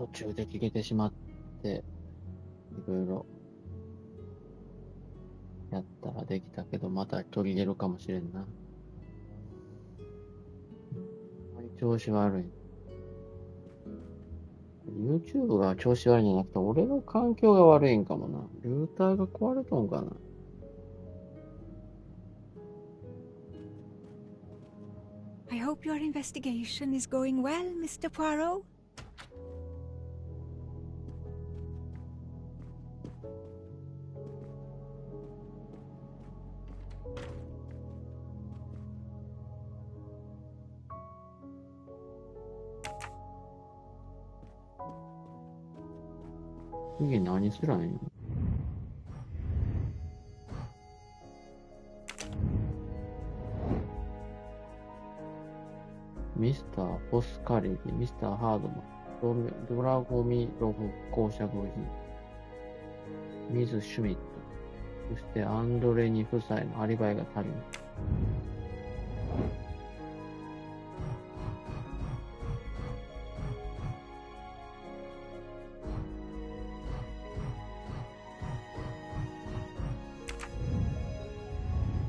途中で消えてしまって、いろいろやったらできたけど、また取り入れるかもしれんな。調子悪い。YouTube が調子悪いんじゃなくて、俺の環境が悪いんかもな。ルーターが壊れとんかな。I hope your investigation is going well, Mr. Poirot.次何すらんや。ミスター・ポスカリティ、ミスター・ハードマン、ドラゴミロフ公爵夫人、ミズ・シュミット、そしてアンドレニ夫妻のアリバイが足りない。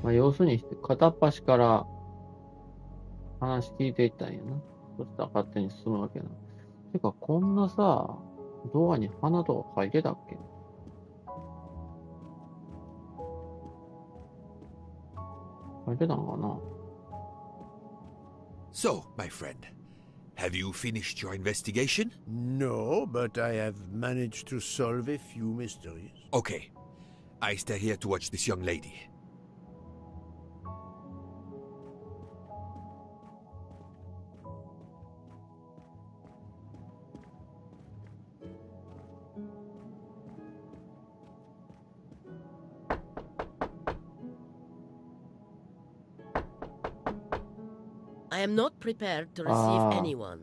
まあ、要するに片っ端から話聞いていったんやな。そしたら勝手に進むわけな。てか、こんなさ、ドアに花とか書いてたっけ？書いてたのかな？ So, my friend, have you finished your investigation? No, but I have managed to solve a few mysteries. Okay. I stay here to watch this young lady. I am not prepared to receive anyone.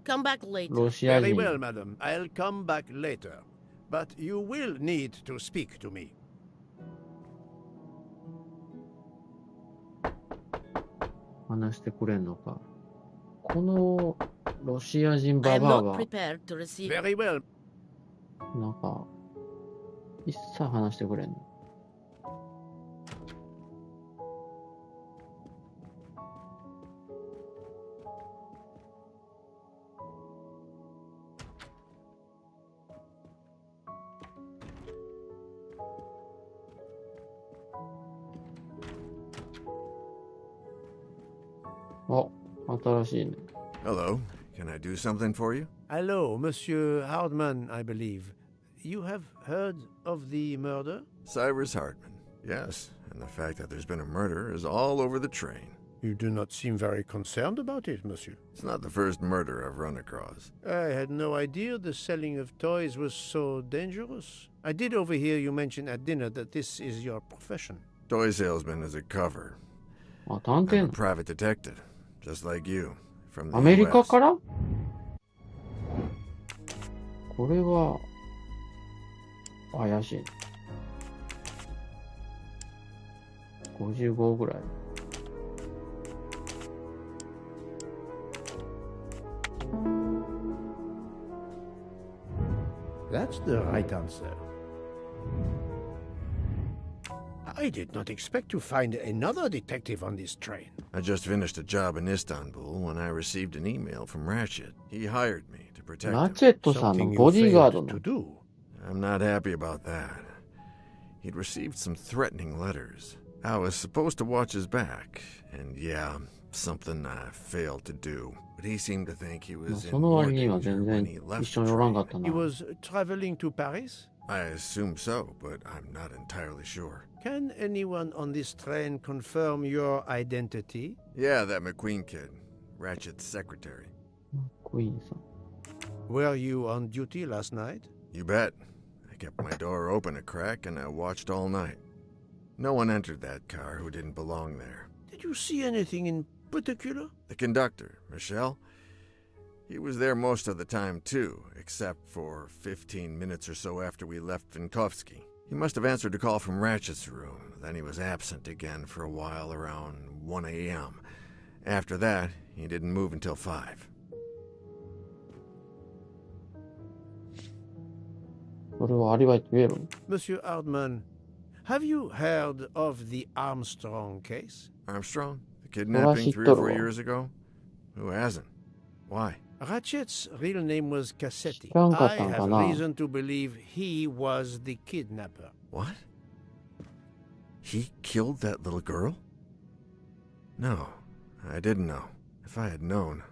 Come back later. Very well, madam. I'll come back later. But you will need to speak to me. 話してくれんのか。このロシア人ババアが Very well. なんか一切話してくれんの。あ、新しいね。Hello. Can I do something for you? Hello, Monsieur Hardman, I believe. You have heard of the murder? Cyrus Hardman. Yes, and the fact that there's been a murder is all over the train. You do not seem very concerned about it, monsieur. It's not the first murder I've run across. I had no idea the selling of toys was so dangerous. I did overhear you mention at dinner that this is your profession. Toy salesman is a cover. あ、探 I'm 偵 a private detective, just like you, from the アメリカ US. から？これは怪しい。55ぐらい。That's the right answer. I did not expect to find another detective on this train. I just finished a job in Istanbul when I received an email from Ratchet. He hired me to protect ラ him. チェットさんのボディーガード to の。 do. I'm not happy about that. He'd received some threatening letters. I was supposed to watch his back, and yeah, something I failed to do. But he seemed to think he まあ was そ in の more 割には danger 全 when 然 he left 一緒 the におらん train. かったな He。was traveling to Paris? I assume so, but I'm not entirely sure. Can anyone on this train confirm your identity? Yeah, that McQueen kid, Ratchet's secretary. クイーンさん。 Were you on duty last night? You bet. I kept my door open a crack and I watched all night. No one entered that car who didn't belong there. Did you see anything in particular? The conductor, Michelle, he was there most of the time too, except for 15 minutes or so after we left Vinkovsky. He must have answered a call from Ratchet's room. Then he was absent again for a while around 1 a.m. After that, he didn't move until 5. それはアリバイって言える？ Monsieur Hardman, have you heard of the Armstrong case? Armstrong? The kidnapping 3 or 4 years ago? Who hasn't? Why? Ratchet's real name was Cassetti. 知らんかっ I たんか have な？ reason to believe he was the kidnapper. What? He killed that little girl? No, I didn't know. If I had known,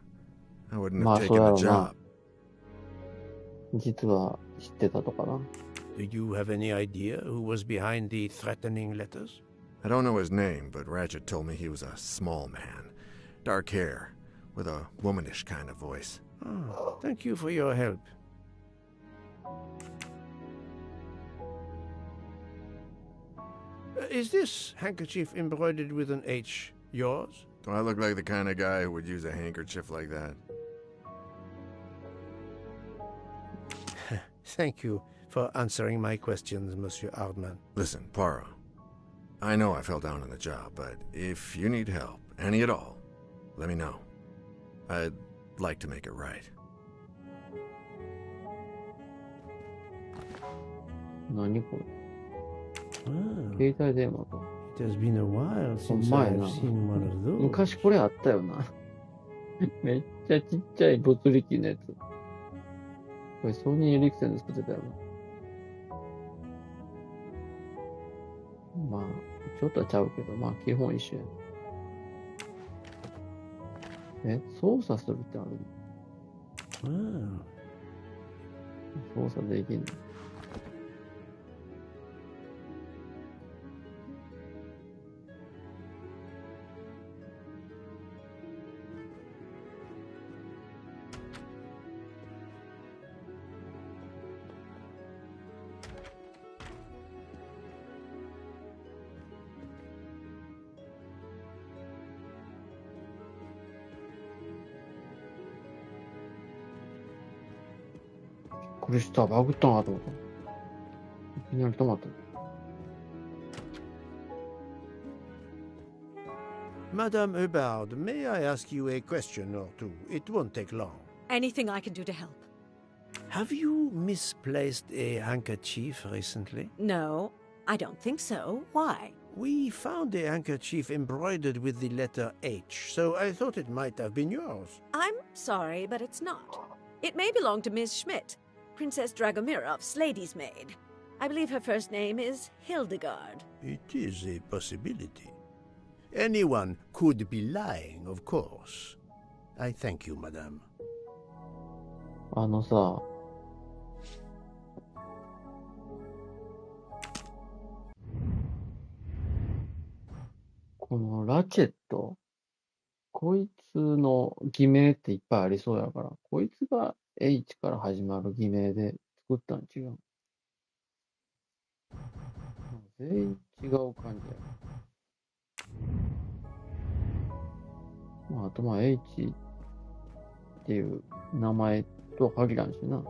I wouldn't ま have あそう taken や the ろな。 job. 実は知ってたとかな。Do you have any idea who was behind the threatening letters? I don't know his name, but Ratchet told me he was a small man. Dark hair, with a womanish kind of voice. Oh, thank you for your help. Is this handkerchief embroidered with an H yours? Do I look like the kind of guy who would use a handkerchief like that? Thank you for answering my questions, Monsieur Hardman. Listen, Poirot. I know I fell down on the job, but if you need help, any at all, let me know. I'd like to make it right. 何これ？ Ah, 携帯電話か。 it has been a while since my I've God. seen one of those. 昔これあったよな。めっちゃちっちゃい物理機のやつ。これソニー・エリクセンで作ってたよな。まあ、ちょっとはちゃうけど、まあ基本一緒や。操作するってある？ Ah, 操作できんの？これしたバグったなと思った。いきなり止まった。 Madame Hubbard, may I ask you a question or two? It won't take long. Anything I can do to help? Have you misplaced a handkerchief recently? No, I don't think so. Why? We found a handkerchief embroidered with the letter H, so I thought it might have been yours. I'm sorry, but it's not. It may belong to Ms. Schmidt, Princess Dragomirov's lady's maid. I believe her first name is Hildegard. It is a possibility. Anyone could be lying, of course. I thank you, madame. あのさ、このラチェット、こいつの偽名っていっぱいありそうやから、こいつが H から始まる偽名で作ったん違う？全員違う感じや。まあ、あとまあ H っていう名前とは限らんしな。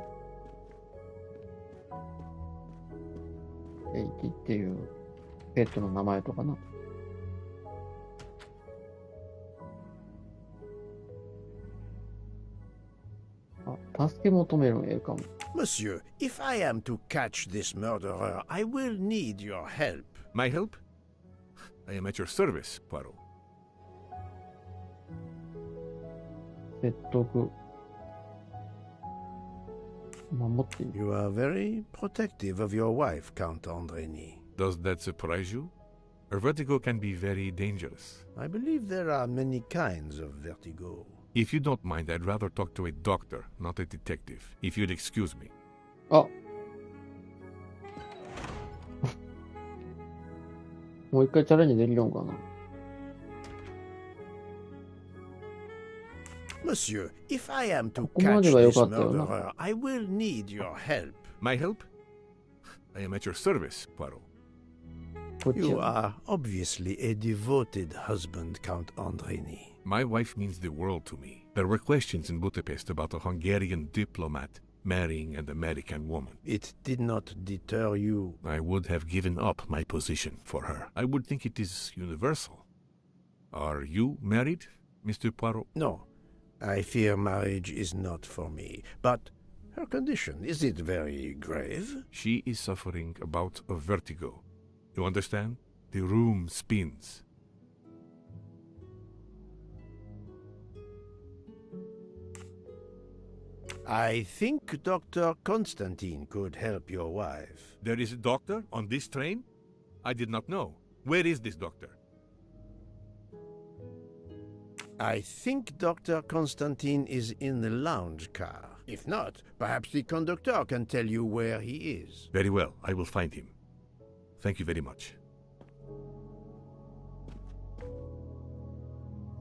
H っていうペットの名前とかな。あ、助け求めるんええかも。Monsieur, if I am to catch this murderer, I will need your help. My help? I am at your service, Poirot. 説得。守っている。 You are very protective of your wife, Count Andreni. Does that surprise you? Her vertigo can be very dangerous. I believe there are many kinds of vertigo. If you don't mind, I'd rather talk to a doctor, not a detective. If you'd excuse me. あもう一回チャレンジできるんかな。 Monsieur, if I am to ここま catch では良 this かったよな。 murderer, I will need your help. My help? I am at your service, Poirot. こっち You や。 are obviously a devoted husband, Count Andreni. My wife means the world to me. There were questions in Budapest about a Hungarian diplomat marrying an American woman. It did not deter you. I would have given up my position for her. I would think it is universal. Are you married, Mr. Poirot? No, I fear marriage is not for me. But Her condition, is it very grave? She is suffering a bout of vertigo. You understand? The room spins. I think Dr. Constantine could help your wife. There is a doctor on this train? I did not know. Where is this doctor? I think Dr. Constantine is in the lounge car. If not, perhaps the conductor can tell you where he is. Very well, I will find him. Thank you very much.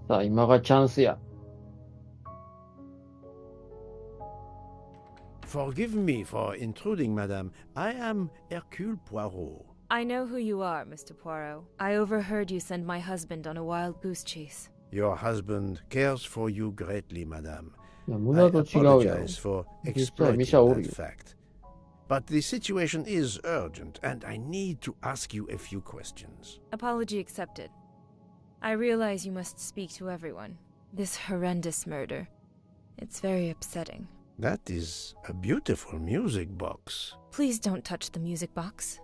さあ、今がチャンスや。Forgive me for intruding, madame. I am Hercule Poirot. I know who you are, Mr. Poirot. I overheard you send my husband on a wild goose chase. Your husband cares for you greatly, madame. いや、 I 無駄と違うよ。 apologize for 実際 exploiting ミシャおる that よ。 fact. But the situation is urgent, and I need to ask you a few questions. Apology accepted. I realize you must speak to everyone. This horrendous murder. It's very upsetting. That is a beautiful music box. Please don't touch the music box.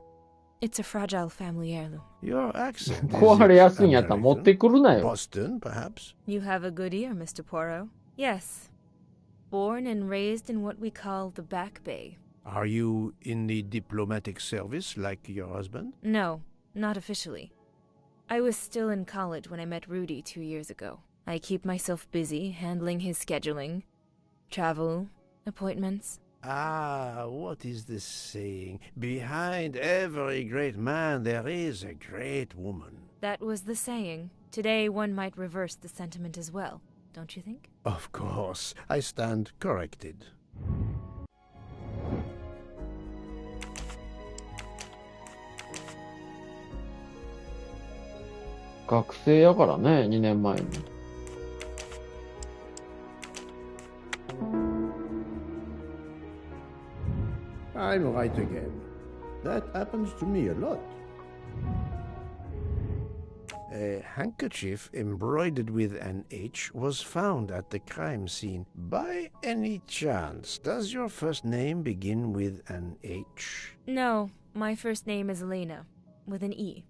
It's a fragile family heirloom. Your accent 壊れやすいん is やったら持って American? くるなよ。 Boston, perhaps? You have a good ear, Mr. Poirot. Yes. Born and raised in what we call the Back Bay. Are you in the diplomatic service like your husband? No, not officially. I was still in college when I met Rudy 2 years ago. I keep myself busy handling his scheduling, travel, appointments. Ah, what is the saying? Behind every great man there is a great woman. That was the saying. Today one might reverse the sentiment as well, don't you think? Of course, I stand corrected. 学生やからね、2年前に。I'm right again. That happens to me a lot. A handkerchief embroidered with an H was found at the crime scene. By any chance, does your first name begin with an H? No, my first name is Elena, with an E.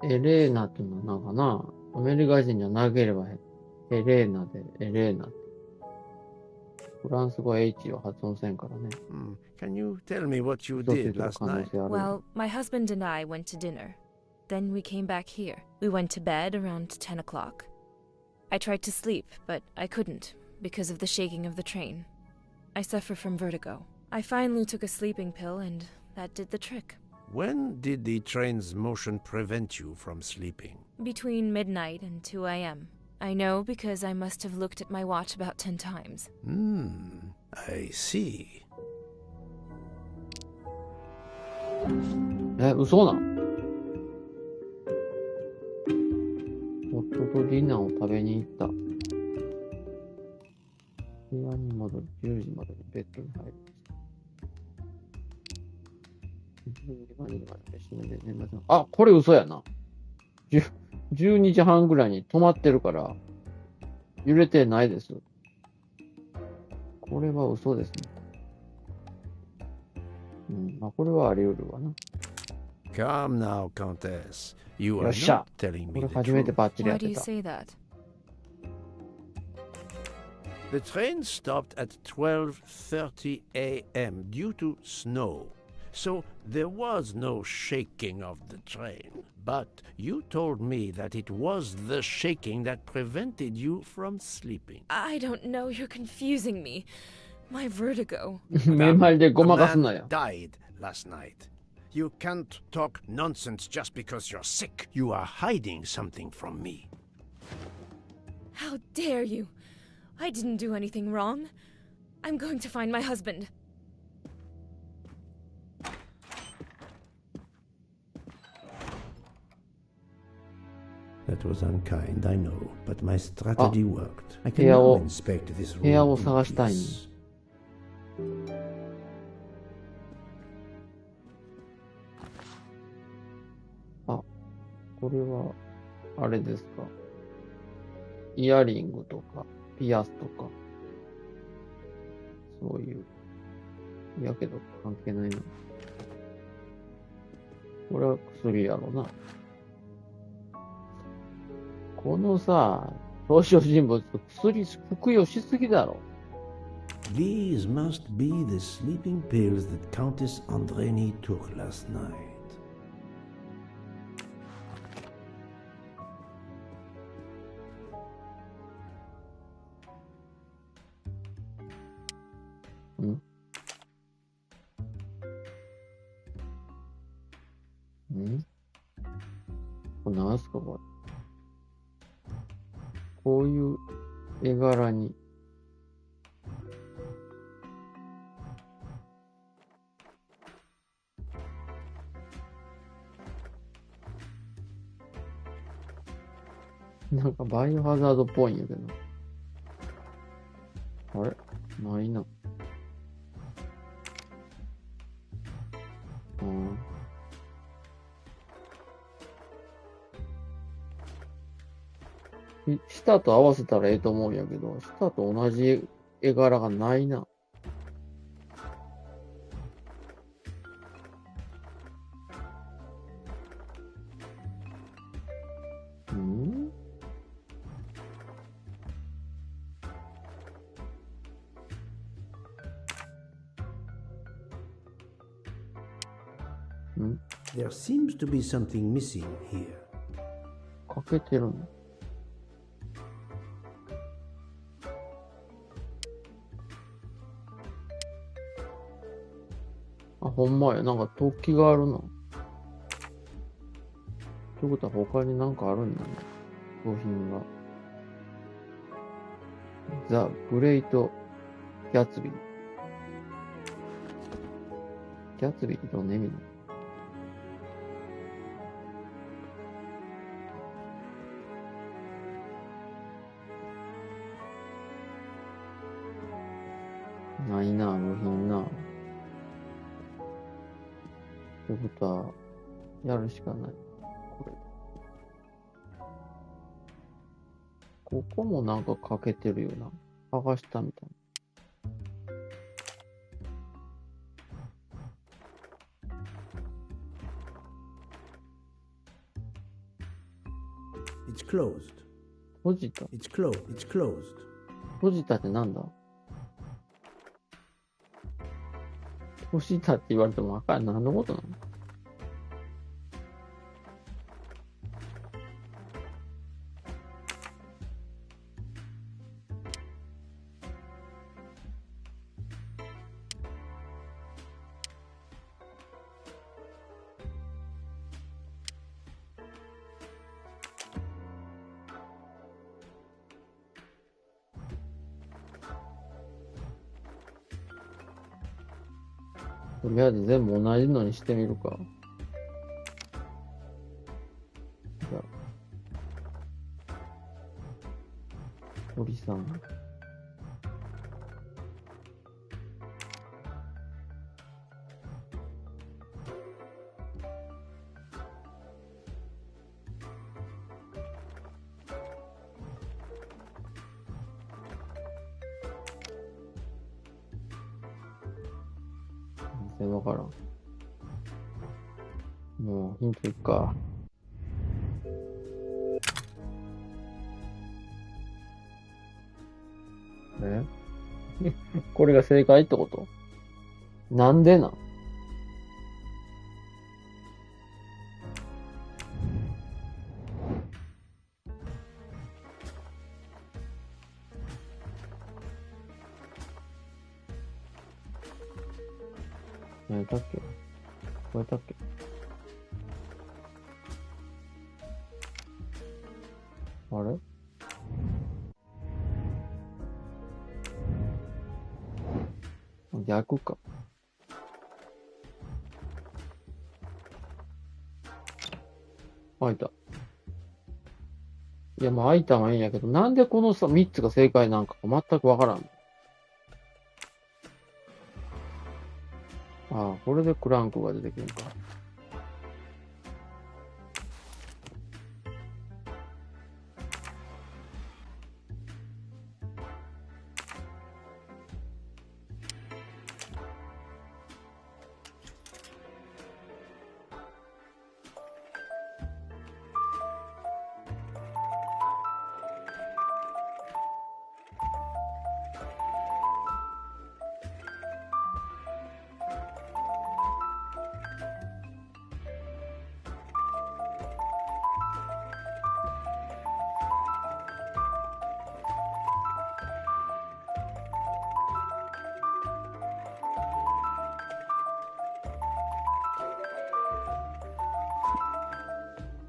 エレーナっていうのはなんかな、アメリカ人じゃなければエレーナでエレーナって。フランス語は H を発音せんからね。Can you tell me what you 嘘つい did てる last 可能 night? 性あるよ。 Well, my husband and I went to dinner. Then we came back here. We went to bed around 10 o'clock. I tried to sleep, but I couldn't because of the shaking of the train. I suffer from vertigo. I finally took a sleeping pill and that did the trick. When did the train's motion prevent you from sleeping? Between midnight and 2 a.m. I know because I must have looked at my watch about 10 times. I see. 嘘なん夫とディナーを食べに行った。部屋に戻り、10時までにベッドに入りました。12時まで飯目で寝ません。あ、これ嘘やな。12時半ぐらいに止まってるから、揺れてないです。これは嘘ですね。まあこれはあり得るわな。Calm now, Countess. You よ are っしゃ not telling こ me れ the 初めて truth. バッチリや Why っ do て you た。 say that? The train stopped at 12:30 a.m. due to snow. So there was no shaking of the train. But you told me that it was the shaking that prevented you from sleeping. I don't know, you're confusing me. My vertigo. 目まいでごまかすな A よ man。died last night. You can't talk nonsense just because you're sick. You are hiding something from me. How dare you? I didn't do anything wrong. I'm going to find my husband. That was unkind, I know, but my strategy worked. I 部屋 can now を inspect this 部屋 room を in 探したいん peace. あ、これは、あれですか。イヤリングとか、ピアスとか、そういう。やけど関係ないな。これは薬やろな。このさ、登場人物、薬服用しすぎだろ。These must be the sleeping pills that Countess Andreni took last night. これなんすかこれ。こういう絵柄に。なんかバイオハザードっぽいんやけど。あれないな。下と合わせたらええと思うんやけど、下と同じ絵柄がないな。There seems to be something missing here. かけてるの？あ、ほんまや。なんか突起があるな。ということは他になんかあるんだね。商品が。ザ・グレイト・ギャツビー。ギャツビーってどんな意味なの？ないな、部品な。ということは、やるしかない。これ。ここもなんか欠けてるよな。剥がしたみたいな。It's closed. 閉じた。It's closed. It's closed. 閉じたってなんだ？閉じたって言われてもわかんない。何のことなのとりあえず全部同じのにしてみるか。じゃあ、鳥さん。全然わからん。もうヒントいくか。えこれが正解ってこと？なんでなん？何だっけ？これだっけ？あれ？逆か。開いた。いや、まあ開いたのはいいんやけど、なんでこのさ、3つが正解なんか全くわからん。ああ、これでクランクが出てくるのか。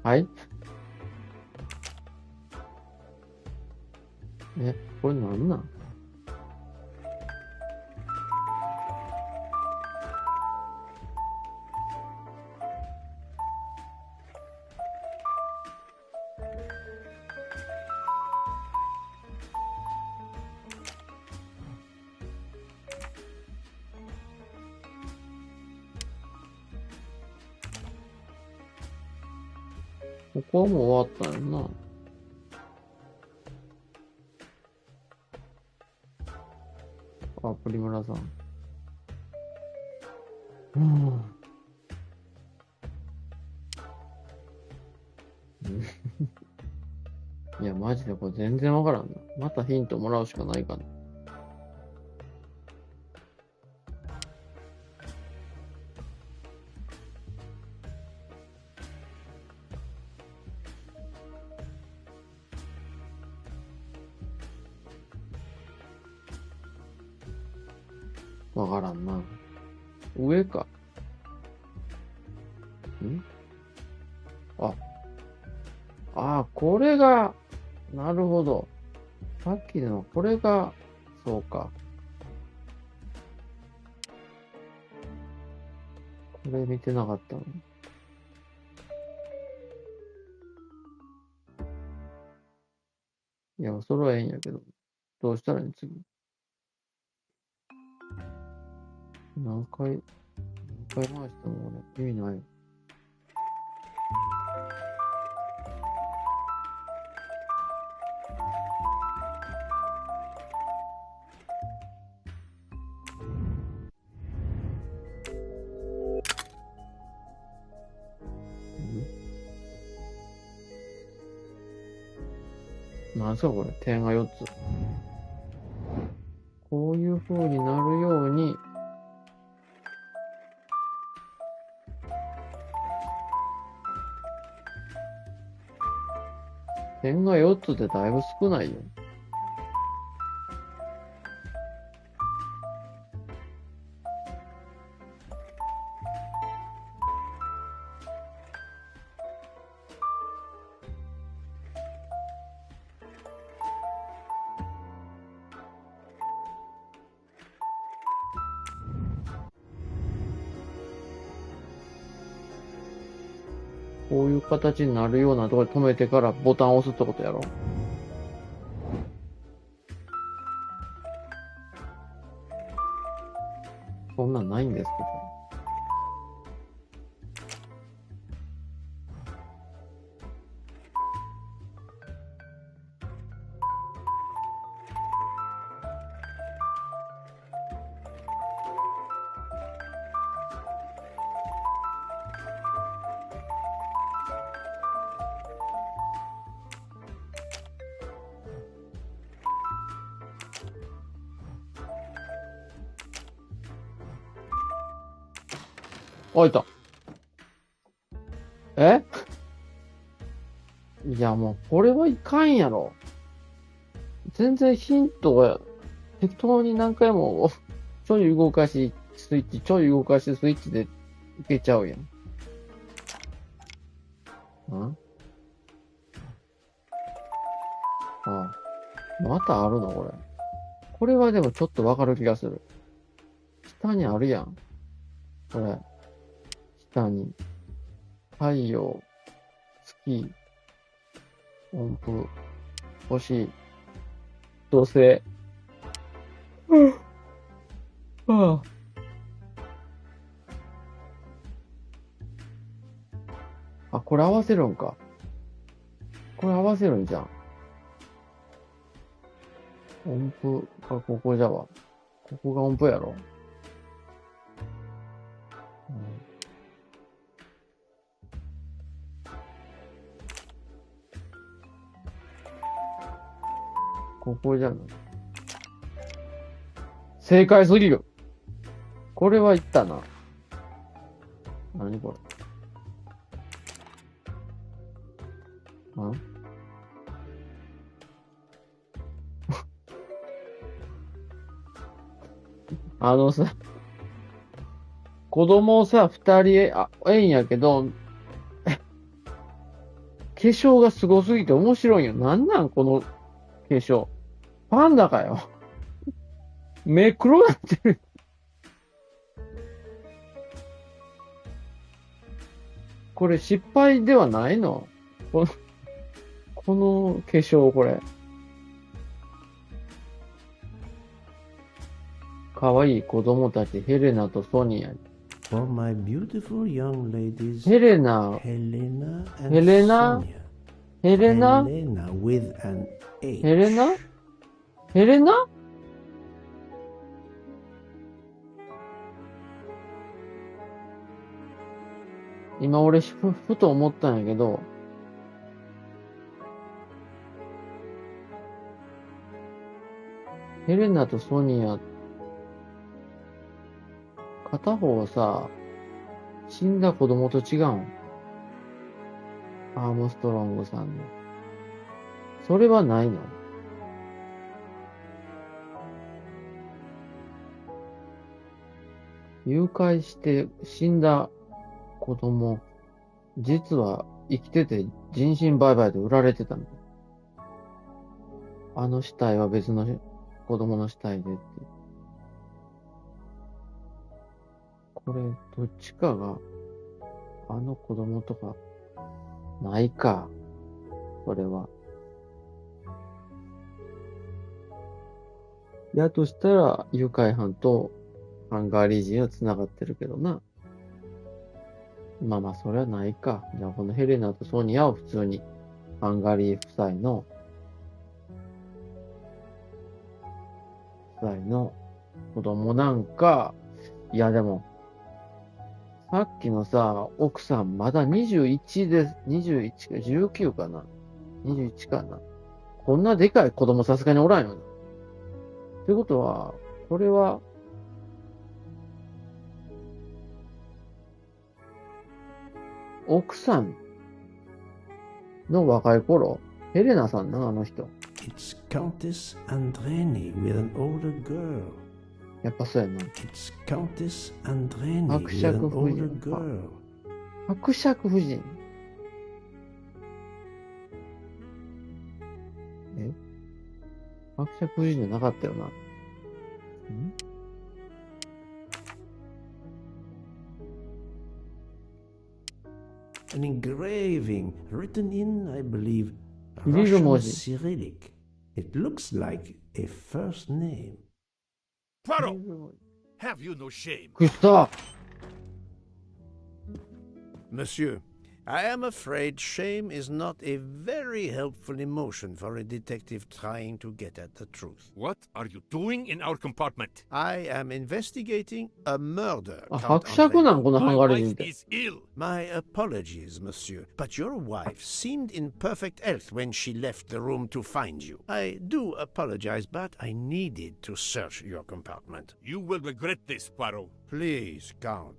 はい。これなんなん？ここはもう終わったんやな。あ、プリムラさん。いや、マジでこれ全然わからんな。またヒントもらうしかないかな。わからんな。上か。これが、なるほど。さっきの、これが、そうか。これ見てなかったの。いや、それはええんやけど。どうしたらいいん次。何回回回しても俺、意味ない。なんすかこれ、点が4つ。こういう風になるように、点が4つってだいぶ少ないよ。こういう形になるようなところで止めてからボタンを押すってことやろ。そんなんないんですけど。あ、いた。いや、もう、これはいかんやろ。全然ヒントが適当に何回もちょい動かしスイッチ、ちょい動かしスイッチでいけちゃうやん。またあるのこれ。これはでもちょっとわかる気がする。下にあるやん。これ。下に。太陽、月、音符、星、土星。これ合わせるんか。これ合わせるんじゃん。音符がここじゃわ。ここが音符やろ。ここじゃない。正解すぎる。これはいったな。何これ。さ、子供さ、二人、えんやけど、粧がすごすぎて面白いよ。なんなんこの化粧。パンダかよ。目黒なってる。これ失敗ではないの？この化粧、これ。かわいい子供たち、ヘレナとソニア。For my beautiful young ladies, ヘレナ、 Helena and ヘレナ、 Sonia. ヘレナ、 Helena with an H. ヘレナ、ヘレナ。今俺ふと思ったんやけど、ヘレナとソニア、片方はさ、死んだ子供と違うん。アームストロングさんの。それはないの？誘拐して死んだ子供、実は生きてて人身売買で売られてたの。あの死体は別の子供の死体でって。これ、どっちかが、あの子供とか、ないか。これは。やとしたら、誘拐犯とハンガリー人は繋がってるけどな。まあまあ、それはないか。じゃあ、このヘレナとソニアは普通に、ハンガリー夫妻の子供なんか、いやでも、さっきのさ、奥さんまだ21です。21か、19かな。21かな。こんなでかい子供さすがにおらんよな。ということは、これは、奥さんの若い頃、ヘレナさんな、あの人。It's Countess Andreni with an older girl. やっぱそうやな。It's Countess Andreni 伯 with 爵 an 夫 older 人。 girl. 伯爵夫人。伯爵夫人じゃなかったよな。An engraving written in, I believe, Little Russian emoji. Cyrillic. It looks like a first name. Poirot! Have you no shame? くそ！ Monsieur, I am afraid shame is not a very helpful emotion for a detective trying to get at the truth. What are you doing in our compartment? I am investigating a murder. あ、 Count 伯爵なん、このハ My ンガリー人っ wife て。 is ill. My apologies, monsieur, but your wife seemed in perfect health when she left the room to find you. I do apologize, but I needed to search your compartment. You will regret this, Poirot. Please, Count.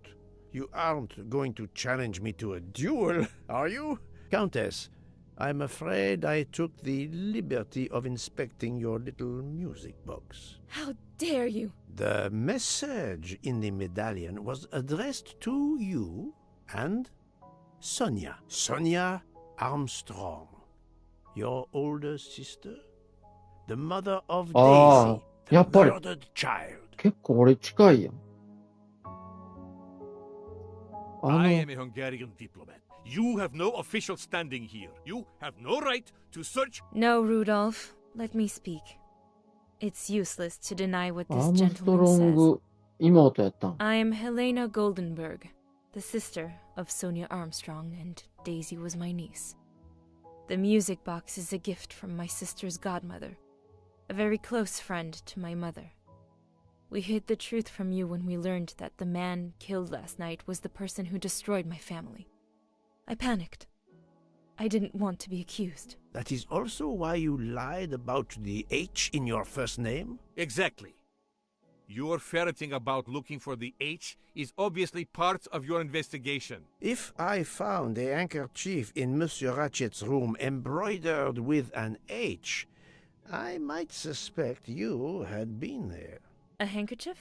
You aren't going to challenge me to a duel, are you? Countess, I'm afraid I took the liberty of inspecting your little music box. How dare you? The message in the medallion was addressed to you and Sonia. Sonia Armstrong. Your older sister? The mother of ああ、 Daisy, やっ the ぱり。 murdered child. 結構俺近いやん。I am a Hungarian diplomat. You have no official standing here. You have no right to search. No, Rudolph. Let me speak. It's useless to deny what ア this ームストロ gentleman ン says. グ妹やったん。 I am Helena Goldenberg, the sister of Sonia Armstrong, and Daisy was my niece. The music box is a gift from my sister's godmother, a very close friend to my mother. We hid the truth from you when we learned that the man killed last night was the person who destroyed my family. I panicked. I didn't want to be accused. That is also why you lied about the H in your first name? Exactly. Your ferreting about looking for the H is obviously part of your investigation. If I found a handkerchief in Monsieur Ratchet's room embroidered with an H, I might suspect you had been there. A handkerchief?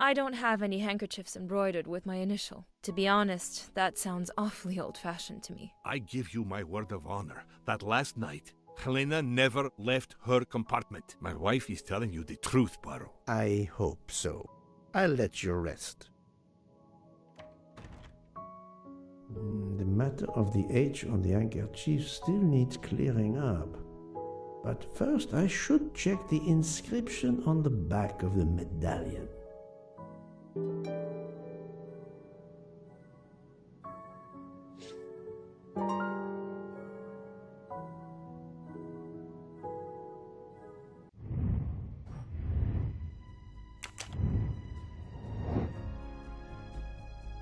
I don't have any handkerchiefs embroidered with my initial. To be honest, that sounds awfully old-fashioned to me. I give you my word of honor that last night, Helena never left her compartment. My wife is telling you the truth, Poirot. I hope so. I'll let you rest. The matter of the H on the handkerchief still needs clearing up. But first I should check the inscription on the back of the medallion.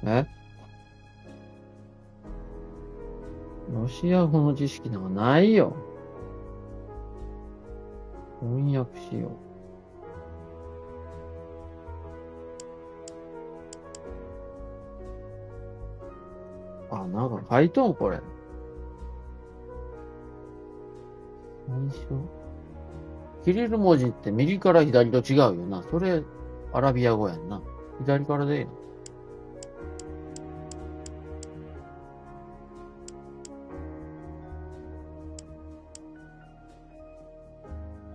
え？ロシア語の知識なんかないよ。翻訳しよう。あ、なんか書いとんこれ。最初。キリル文字って右から左と違うよな。それ、アラビア語やんな。左からでいいの。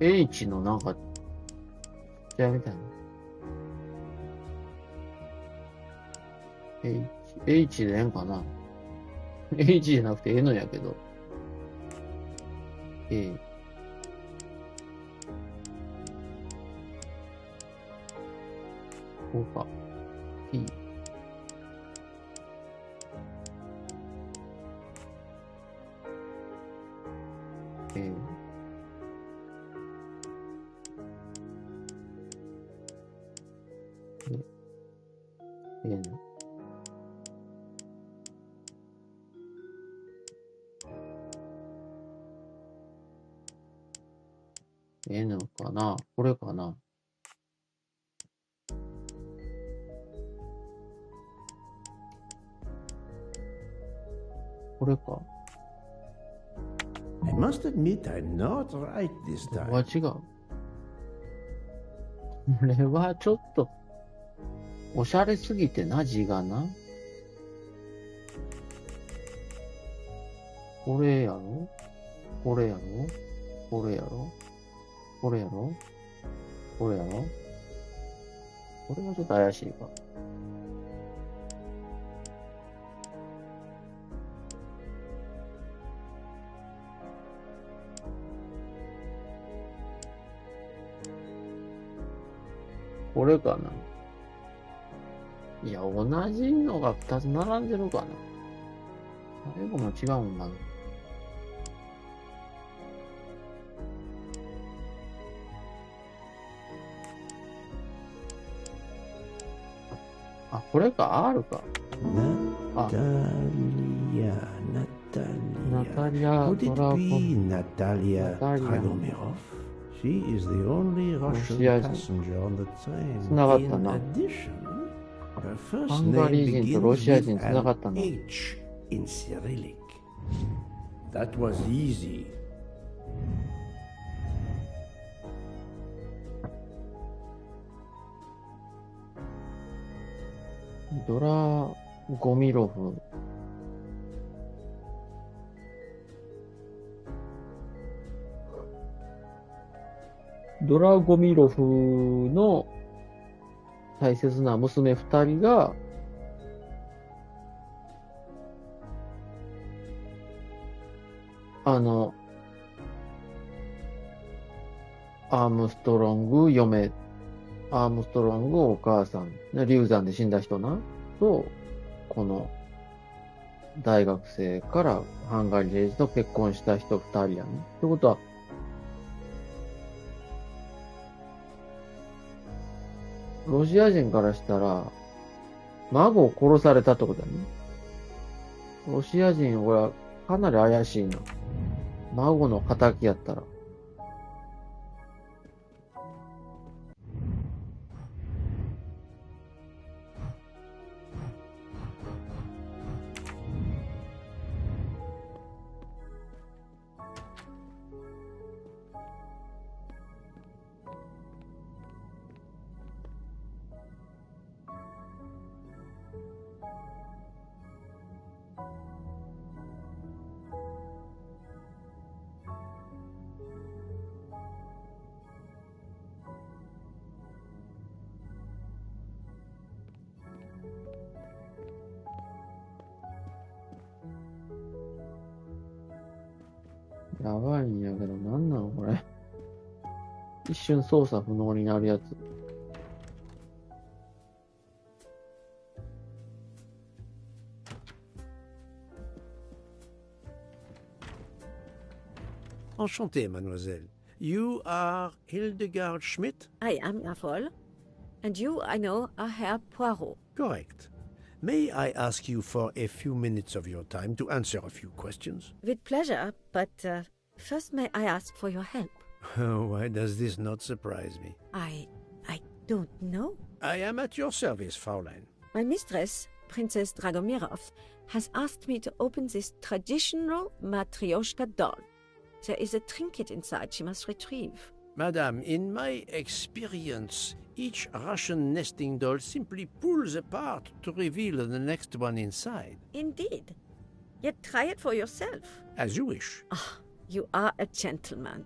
H のなんか、じゃあみたいな。H でええんかな ?H じゃなくて N やけど。A。こうか。T。A。N。N かなこれかなこれか I must admit I'm not right this これ time. は違う。これはちょっと、おしゃれすぎてな、字がな。これやろこれやろこれやろこれやろこれやろこれはちょっと怪しいか。これかな。いや、同じのが2つ並んでるかな。最後も違うんだね。あ、これか、R か。あ、ナタリア・ Could ドラ it ゴ be Natalia Natalia. Dragomirov? She is the only Russian Russian. passenger on the train. 繋がったな。 In addition, her first ハンガ name リー人とロ begins シア with 人繋がった an な。 H in Cyrillic. That was easy. ドラゴミロフ。ドラゴミロフの大切な娘二人が、アームストロング嫁、アームストロングお母さん、流産で死んだ人な、と、この大学生からハンガリー人と結婚した人二人やね。ってことは、ロシア人からしたら、孫を殺されたってことだね。ロシア人はかなり怪しいな。孫の仇やったら。やばいんやけど、なんなのこれ。一瞬操作不能になるやつ。Enchanté, mademoiselle. You are Hildegard Schmidt? I am, la folle. And you, I know, are Herr Poirot. Correct. May I ask you for a few minutes of your time to answer a few questions? With pleasure, but first may I ask for your help? Why does this not surprise me? I don't know. I am at your service, Fraulein. My mistress, Princess Dragomirov, has asked me to open this traditional Matryoshka doll. There is a trinket inside she must retrieve. Madame, in my experience, each Russian nesting doll simply pulls apart to reveal the next one inside. Indeed. Yet try it for yourself. As you wish. Ah, you are a gentleman.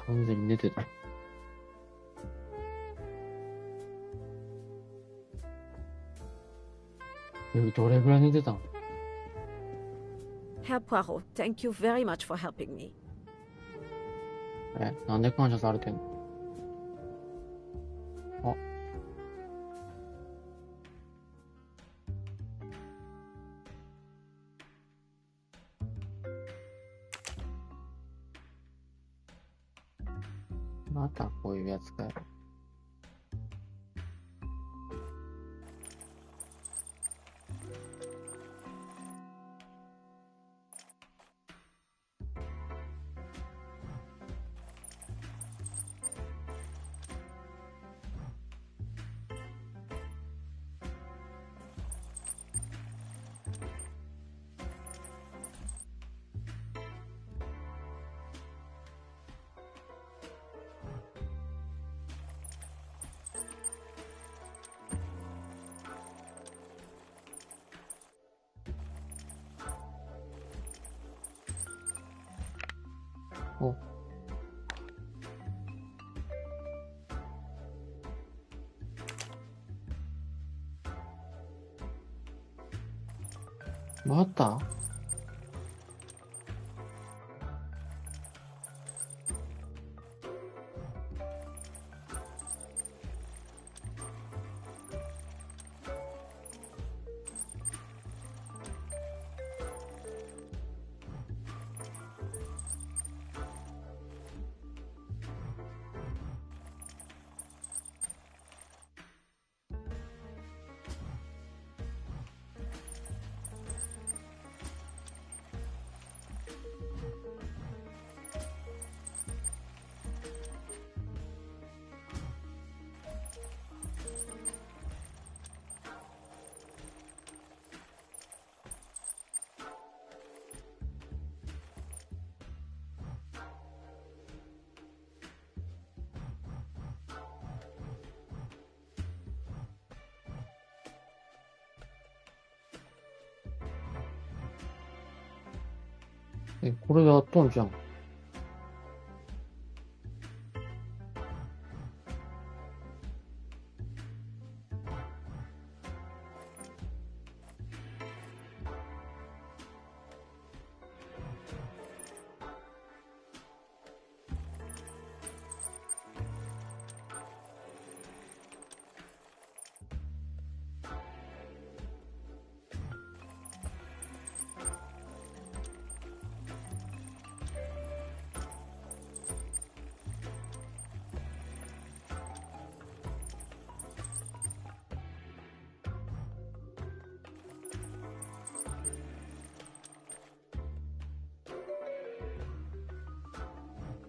完全に寝てた。どれぐらい寝てたの？ Herr Poirot, thank you very much for helping me. なんで感謝されてんの？あ。またこういうやつかよ。お。また？これであったんじゃん。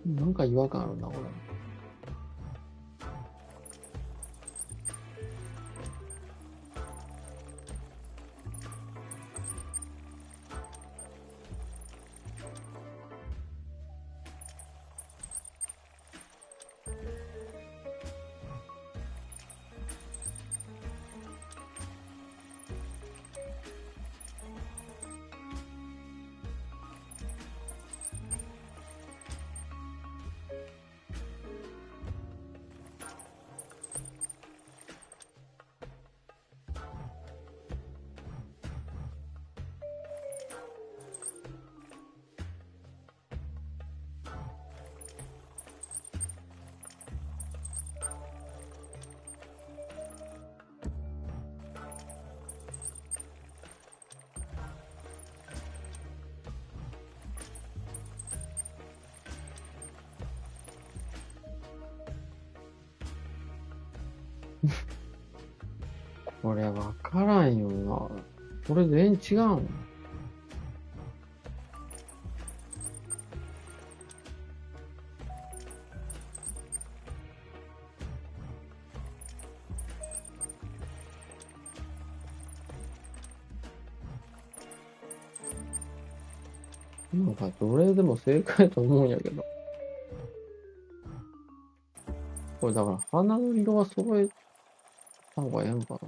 なんか違和感あるな、これ。これわからんよな。これ全然違うの？なんかどれでも正解と思うんやけど。これだから花の色は揃えた方がええんかな。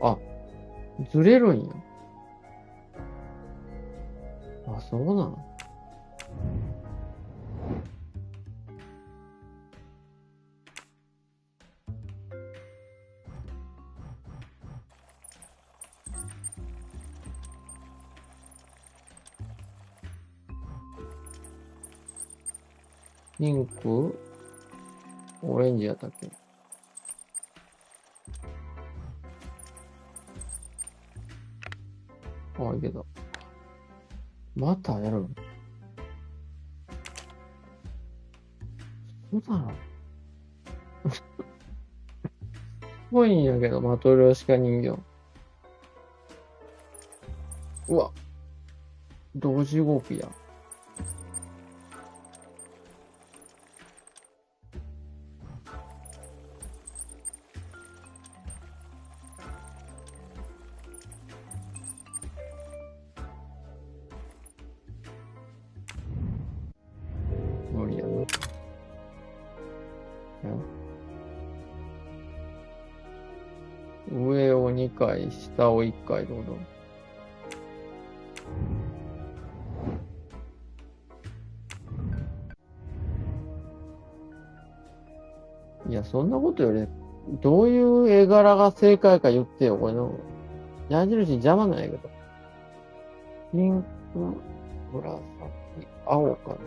あ、ずれるんや。あ、そうなの。ピンク、オレンジやったっけ。あ、いけた。またやるの？そうだろ。すごいんやけど、マトリョーシカ人形。うわ。同時動きや。無理やな。上を2回、下を1回どうぞ。いや、そんなことより、どういう絵柄が正解か言ってよ、これの。矢印邪魔なんやけど。ピンク、紫、青かな。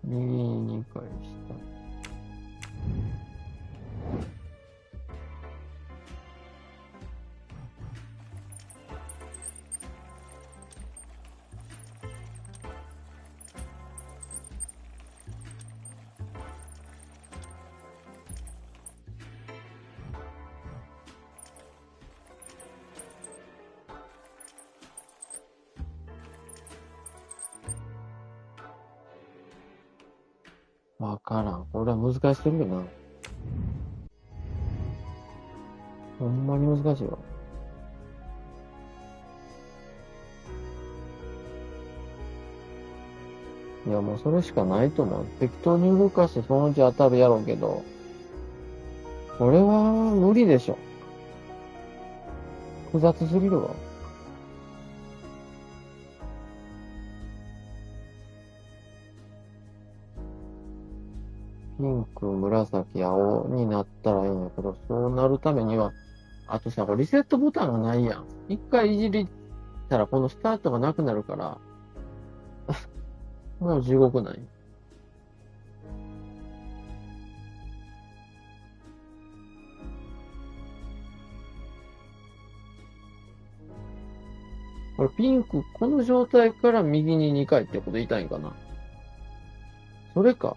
右に2回した。わからん。これは難しすぎるな。ほんまに難しいわ。いや、もうそれしかないと思う。適当に動かしてそのうち当たるやろうけど、これは無理でしょ。複雑すぎるわ。ピンク、紫、青になったらいいんやけど、そうなるためには、あとさ、これリセットボタンがないやん。一回いじりたらこのスタートがなくなるから、もう地獄ない。これピンク、この状態から右に2回ってこと言いたいんかな。それか。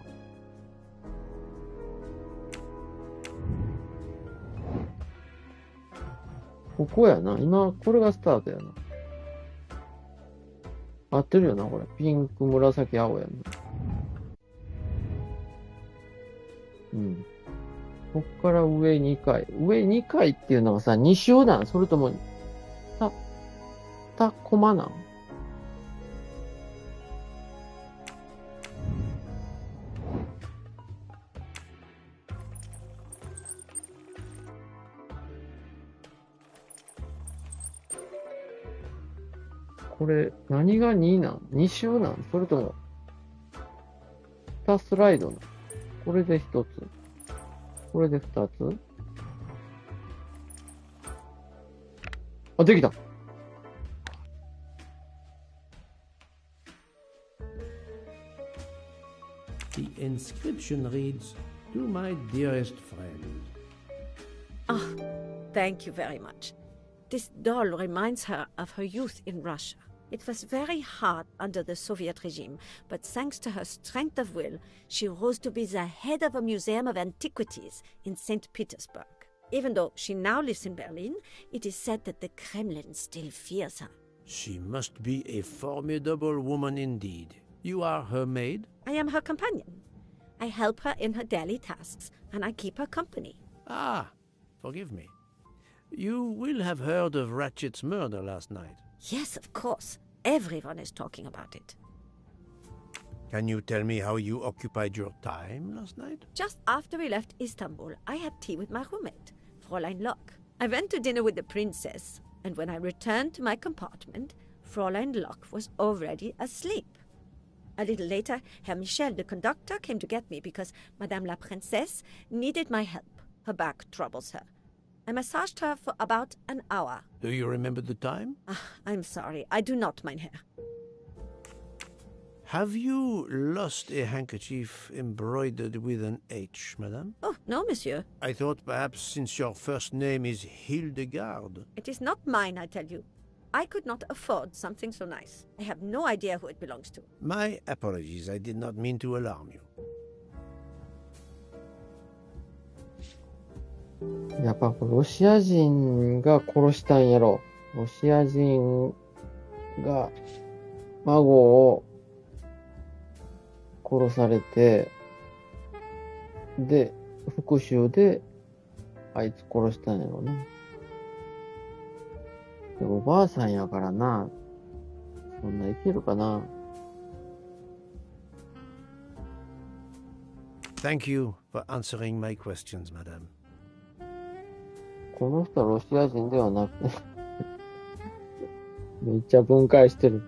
ここやな。今、これがスタートやな。合ってるよな、これ。ピンク、紫、青やな。うん。こっから上2回。上2回っていうのはさ、2周なん？それとも、コマなん？これ、何が2なん？ 2 周なん？それとも、2スライドなん？これで1つ。これで2つ？あ、できた。The inscription reads, To my dearest friend. Ah, thank you very much. This doll reminds her of her youth in Russia. It was very hard under the Soviet regime, but thanks to her strength of will, she rose to be the head of a museum of antiquities in St. Petersburg. Even though she now lives in Berlin, it is said that the Kremlin still fears her. She must be a formidable woman indeed. You are her maid? I am her companion. I help her in her daily tasks, and I keep her company. Ah, forgive me. You will have heard of Ratchet's murder last night. Yes, of course. Everyone is talking about it. Can you tell me how you occupied your time last night? Just after we left Istanbul, I had tea with my roommate, Fräulein Locke. I went to dinner with the princess, and when I returned to my compartment, Fräulein Locke was already asleep. A little later, Herr Michel, the conductor, came to get me because Madame la Princesse needed my help. Her back troubles her. I massaged her for about an hour. Do you remember the time? I'm sorry. I do not, mein Herr. Have you lost a handkerchief embroidered with an H, madame? Oh, no, monsieur. I thought perhaps since your first name is Hildegard. It is not mine, I tell you. I could not afford something so nice. I have no idea who it belongs to. My apologies. I did not mean to alarm you. やっぱロシア人が殺したんやろ。ロシア人が孫を殺されて、で、復讐であいつ殺したんやろな。でもおばあさんやからな。そんないけるかな。Thank you for answering my questions, madame. この人はロシア人ではなくてめっちゃ分解してる。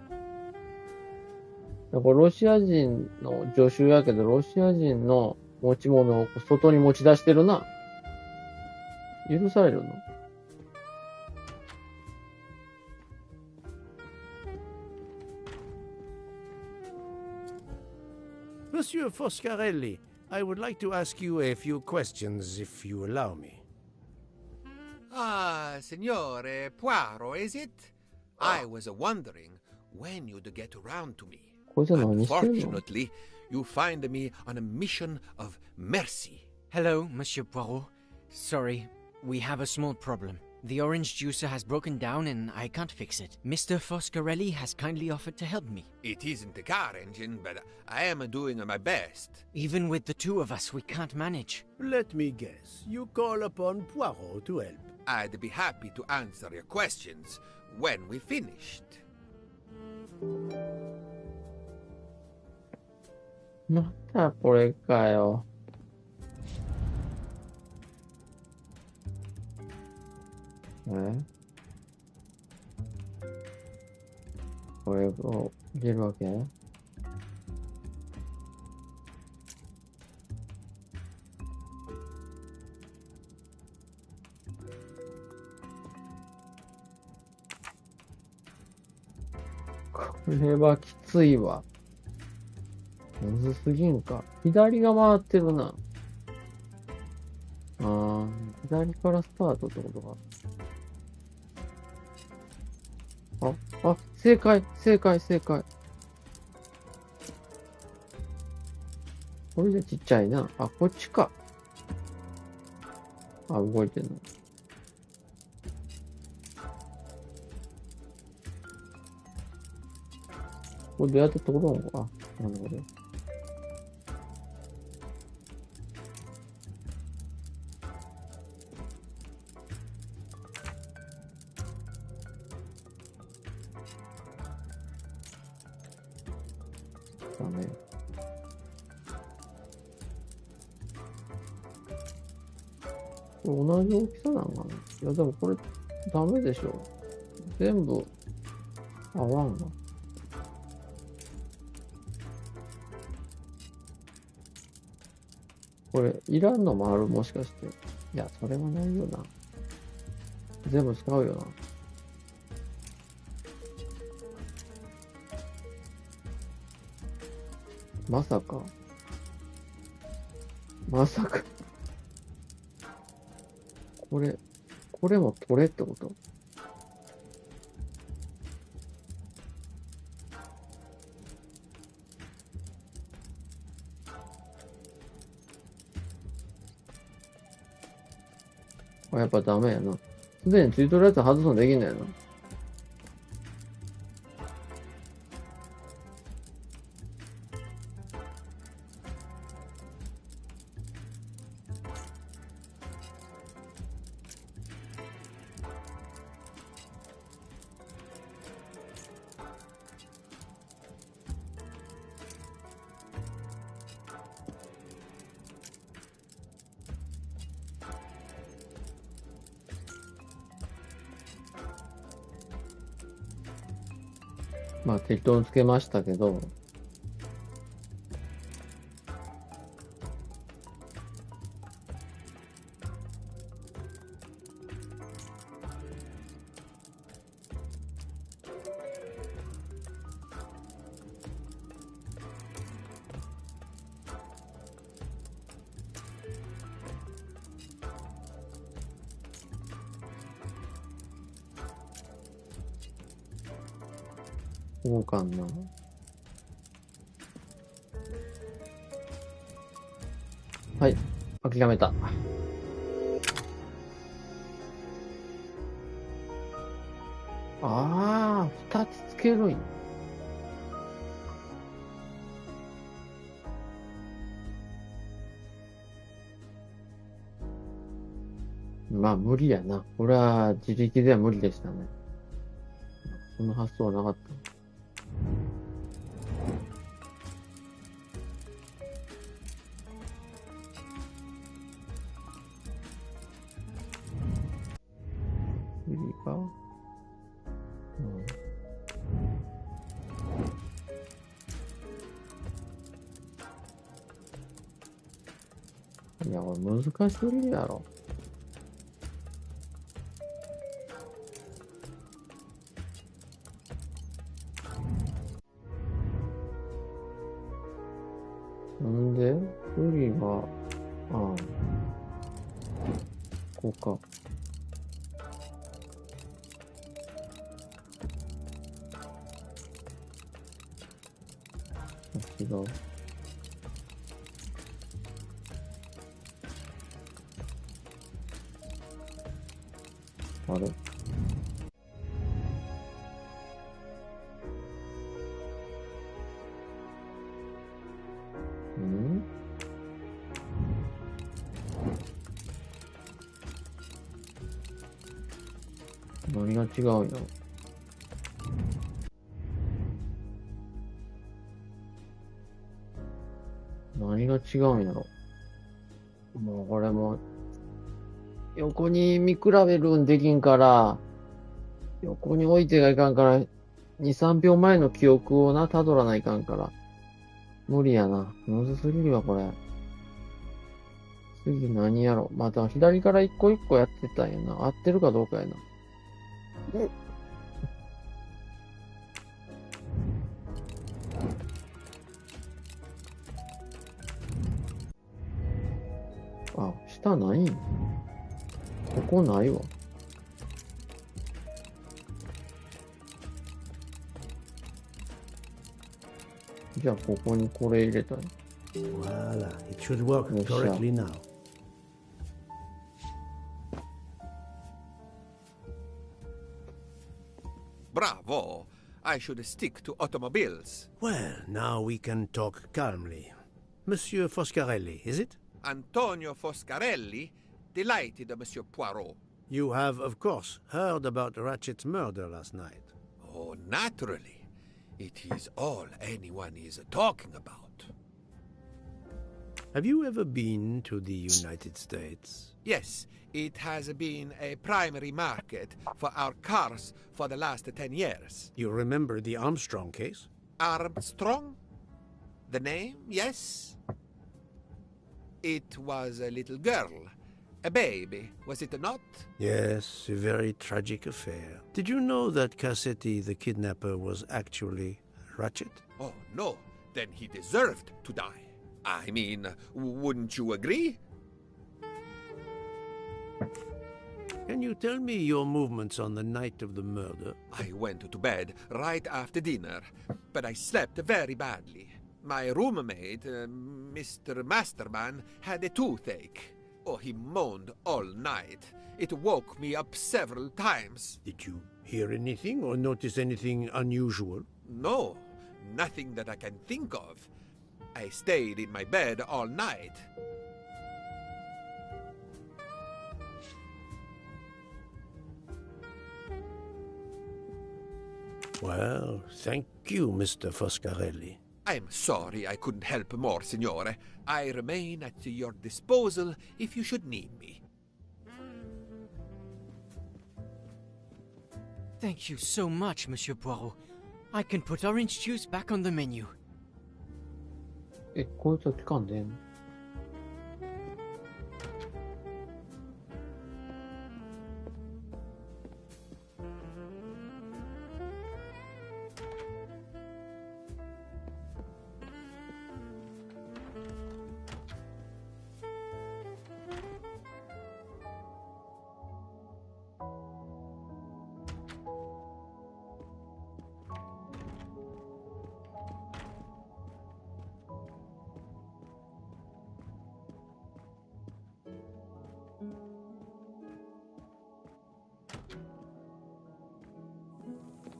これロシア人の助手やけど、ロシア人の持ち物を外に持ち出してるな。許されるのMonsieur Foscarelli, I would like to ask you a few questions, if you allow me. Ah, Signore Poirot, is it? I was wondering when you'd get around to me. Unfortunately, you find me on a mission of mercy. Hello, Monsieur Poirot. Sorry, we have a small problem. The orange juicer has broken down and I can't fix it. Mr. Foscarelli has kindly offered to help me. It isn't a car engine, but I am doing my best. Even with the two of us, we can't manage. Let me guess. You call upon Poirot to help. I'd be happy to answer your questions when we finished. またこれかよ。これを入れるわけ？これはきついわ。むずすぎんか。左が回ってるな。左からスタートってことか。正解。これでちっちゃいな。こっちか。動いてんの。これどうやって通るのか。なるほど。同じ大きさなのかな。いやでもこれダメでしょ。全部合わんわ。これいらんのもある、もしかして。いやそれはないよな。全部使うよな。まさか。まさか。これも取れってこと？これやっぱダメやな。すでについとるやつ外すのできんのやな。まあ適当につけましたけど、こうかな。はい、諦めた。ああ、2つつけるんや。まあ無理やな。これは自力では無理でしたね。その発想はなかった。無理か？いや、これ難しすぎるやろ。なんで無理が、こうか。違う。あれ？何が違うんやろ。何が違うんやろ。もうこれも横に見比べるんできんから、横に置いてがいかんから、2、3秒前の記憶をな、辿らないかんから。無理やな。むずすぎるわ、これ。次何やろ。また左から一個一個やってたんやな。合ってるかどうかやな。あ、下ないん？ここないわ。じゃあここにこれ入れたい。Voila, it should work correctly now. Bravo! I should stick to automobiles. Well, now we can talk calmly. Monsieur Foscarelli, is it? Antonio Foscarelli? Delighted, Monsieur Poirot. You have, of course, heard about Ratchet's murder last night. Oh, naturally. It is all anyone is talking about. Have you ever been to the United States? Yes, it has been a primary market for our cars for the last 10 years. You remember the Armstrong case? Armstrong? The name, yes. It was a little girl. A baby, was it not? Yes, a very tragic affair. Did you know that Cassetti, the kidnapper, was actually Ratchet? Oh, no. then he deserved to die. I mean, wouldn't you agree? Can you tell me your movements on the night of the murder? I went to bed right after dinner, but I slept very badly. My roommate, Mr. Masterman, had a toothache. Oh, he moaned all night. It woke me up several times. Did you hear anything or notice anything unusual? No, nothing that I can think of. I stayed in my bed all night. Well, thank you, Mr. Foscarelli. I'm sorry I couldn't help more, Signore. I remain at your disposal if you should need me. Thank you so much, Monsieur Poirot. I can put orange juice back on the menu. こいつは期間でんの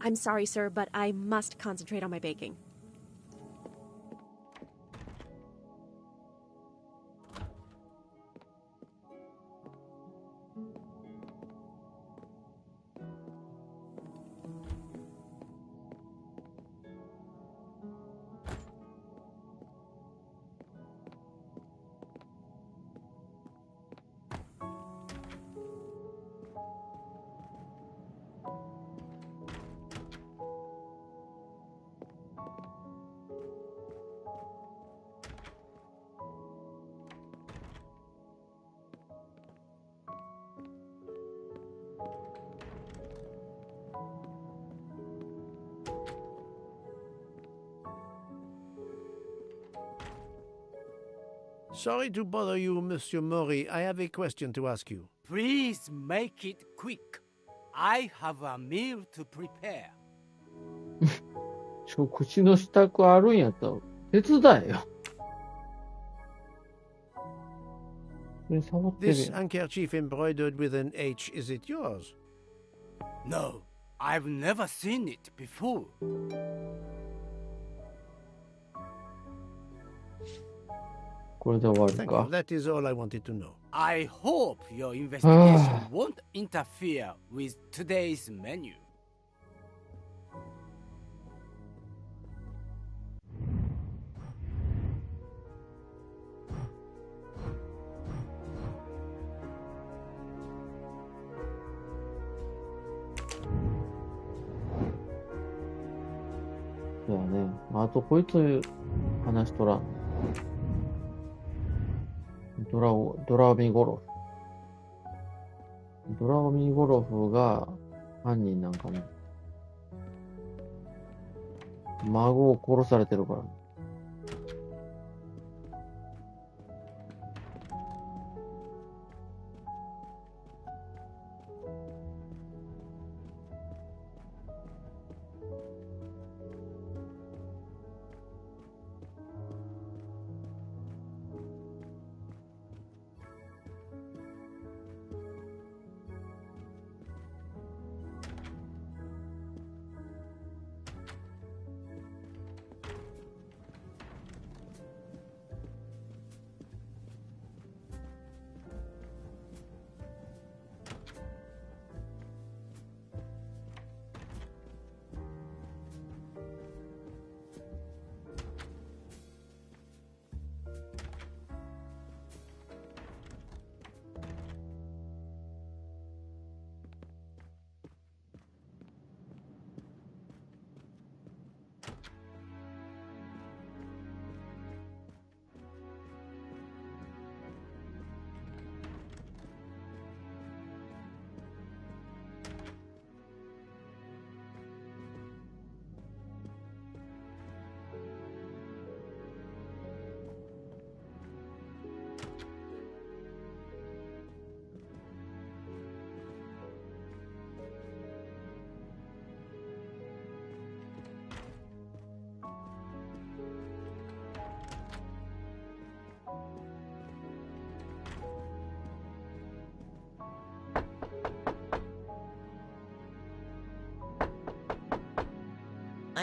？I'm sorry, sir, but I must concentrate on my baking. Sorry to bother you, Monsieur Mori. I have a question to ask you. Please make it quick. I have a meal to prepare. 口の支度あるんやったら手伝えよ。This handkerchief embroidered with an H, is it yours? No, I've never seen it before. Thank you. That is all I wanted to know. I hope your investigation won't interfere with today's menu.そうやね。あとこいつ話しとらん。ドラミゴロフ。ドラミゴロフが犯人なんかね。孫を殺されてるから。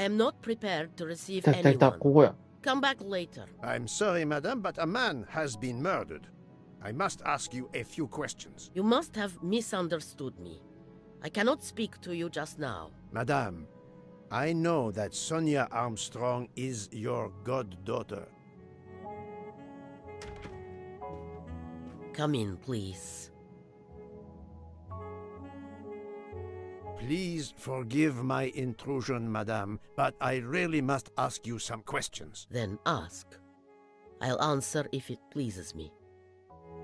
I am not prepared to receive 来た来た、 anyone. ここや。 Come back later. I'm sorry, madam, but a man has been murdered. I must ask you a few questions. You must have misunderstood me. I cannot speak to you just now. Madame, I know that Sonia Armstrong is your goddaughter. Come in, please. Please forgive my intrusion, madame, but I really must ask you some questions. Then ask. I'll answer if it pleases me.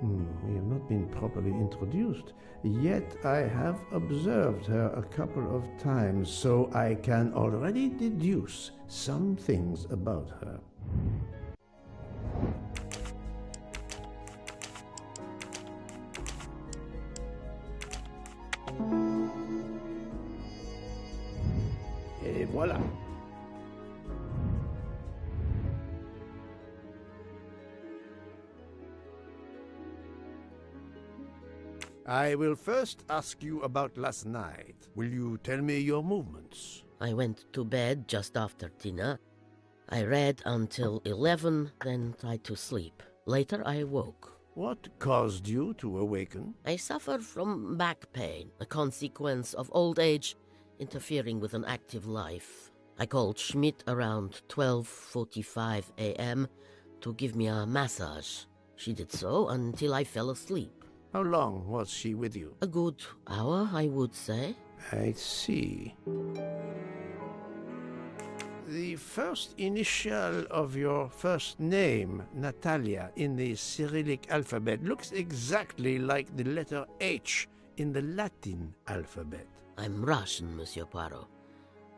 We have not been properly introduced, yet I have observed her a couple of times, so I can already deduce some things about her. Et voilà. I will first ask you about last night. Will you tell me your movements? I went to bed just after dinner. I read until 11, then tried to sleep. Later I woke. What caused you to awaken? I suffer from back pain, a consequence of old age interfering with an active life. I called Schmidt around 12:45 a.m. to give me a massage. She did so until I fell asleep. How long was she with you? A good hour, I would say. I see. The first initial of your first name, Natalia, in the Cyrillic alphabet looks exactly like the letter H in the Latin alphabet. I'm Russian, Monsieur Poirot,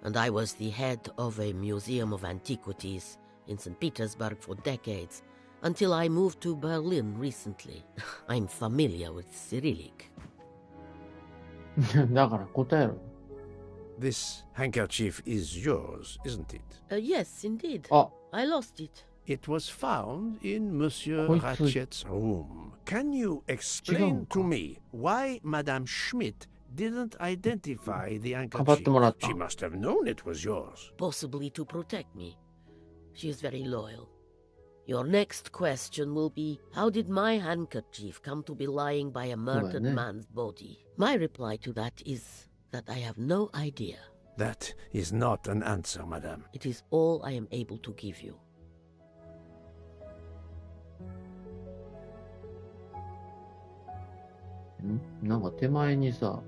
and I was the head of a museum of antiquities in St. Petersburg for decades, until I moved to Berlin recently. I'm familiar with Cyrillic. だから答えろ。 This handkerchief is yours, isn't it? Yes, indeed. あ、 I lost it. It was found in Monsieur こいつ Ratchet's room. Can you explain to me why Madame Schmidt didn't identify the かばって handkerchief? もらった。 She must have known it was yours. Possibly to protect me. She is very loyal. Your next question will be, how did my handkerchief come to be lying by a murderedね。 man's body? My reply to that is that I have no idea. That is not an answer, madame. It is all I am able to give you. なんか手前にさ、